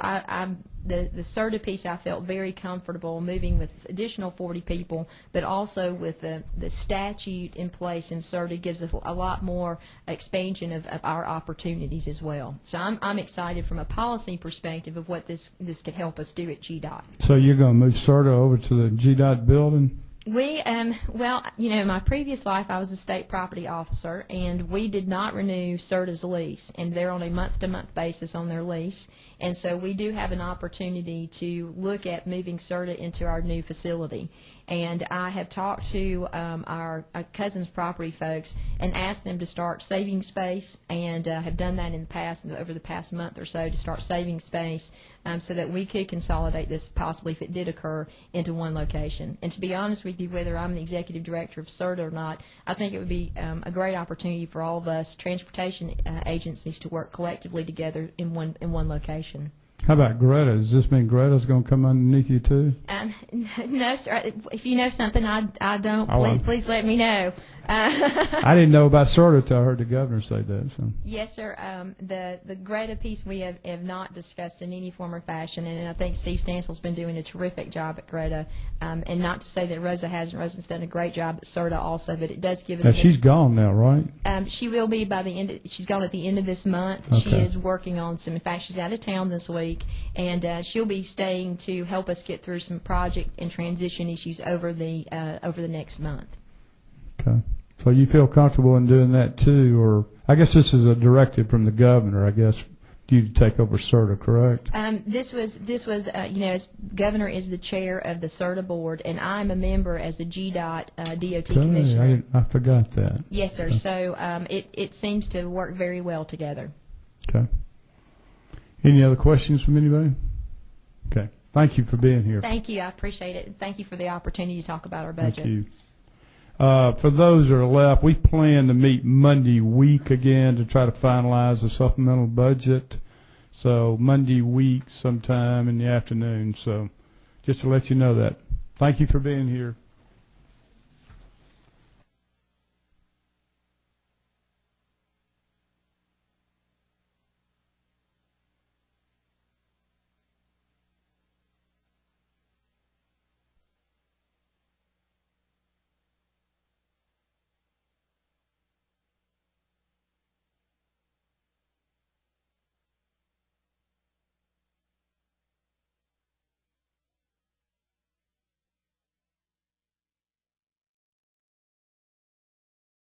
the CERTA piece, I felt very comfortable moving with additional 40 people, but also with the statute in place in CERTA gives us a lot more expansion of our opportunities as well. So I'm excited from a policy perspective of what this could help us do at GDOT. So you're going to move CERTA over to the GDOT building? Well, you know, in my previous life, I was a state property officer, and we did not renew CERTA's lease, and they're on a month-to-month basis on their lease. And so we do have an opportunity to look at moving CERTA into our new facility. And I have talked to our Cousins Property folks and asked them to start saving space, and have done that in the past, over the past month or so, to start saving space so that we could consolidate this, possibly if it did occur, into one location. And to be honest with you, whether I'm the executive director of CERTA or not, I think it would be a great opportunity for all of us transportation agencies to work collectively together in one location. How about Greta? Does this mean Greta's going to come underneath you too? No, sir. If you know something I don't, please let me know. I didn't know about CERTA until I heard the governor say that. So. Yes, sir. The Greta piece we have not discussed in any form or fashion, and I think Steve Stansel's been doing a terrific job at Greta. And not to say that Rosa hasn't. Rosa's done a great job at CERTA also, but it does give us. Now, she's gone now, right? She will be by the end. She's gone at the end of this month. Okay. She is working on some. In fact, she's out of town this week, and she'll be staying to help us get through some project and transition issues over the next month. Okay. So you feel comfortable in doing that too, or I guess this is a directive from the governor, I guess, you to take over CERTA, correct? This was as governor is the chair of the CERTA board, and I'm a member as the GDOT DOT commissioner. I forgot that. Yes, sir. So it seems to work very well together. Okay. Any other questions from anybody? Okay. Thank you for being here. Thank you. I appreciate it. Thank you for the opportunity to talk about our budget. Thank you. For those that are left, we plan to meet Monday week again to try to finalize the supplemental budget. So Monday week sometime in the afternoon. So just to let you know that. Thank you for being here.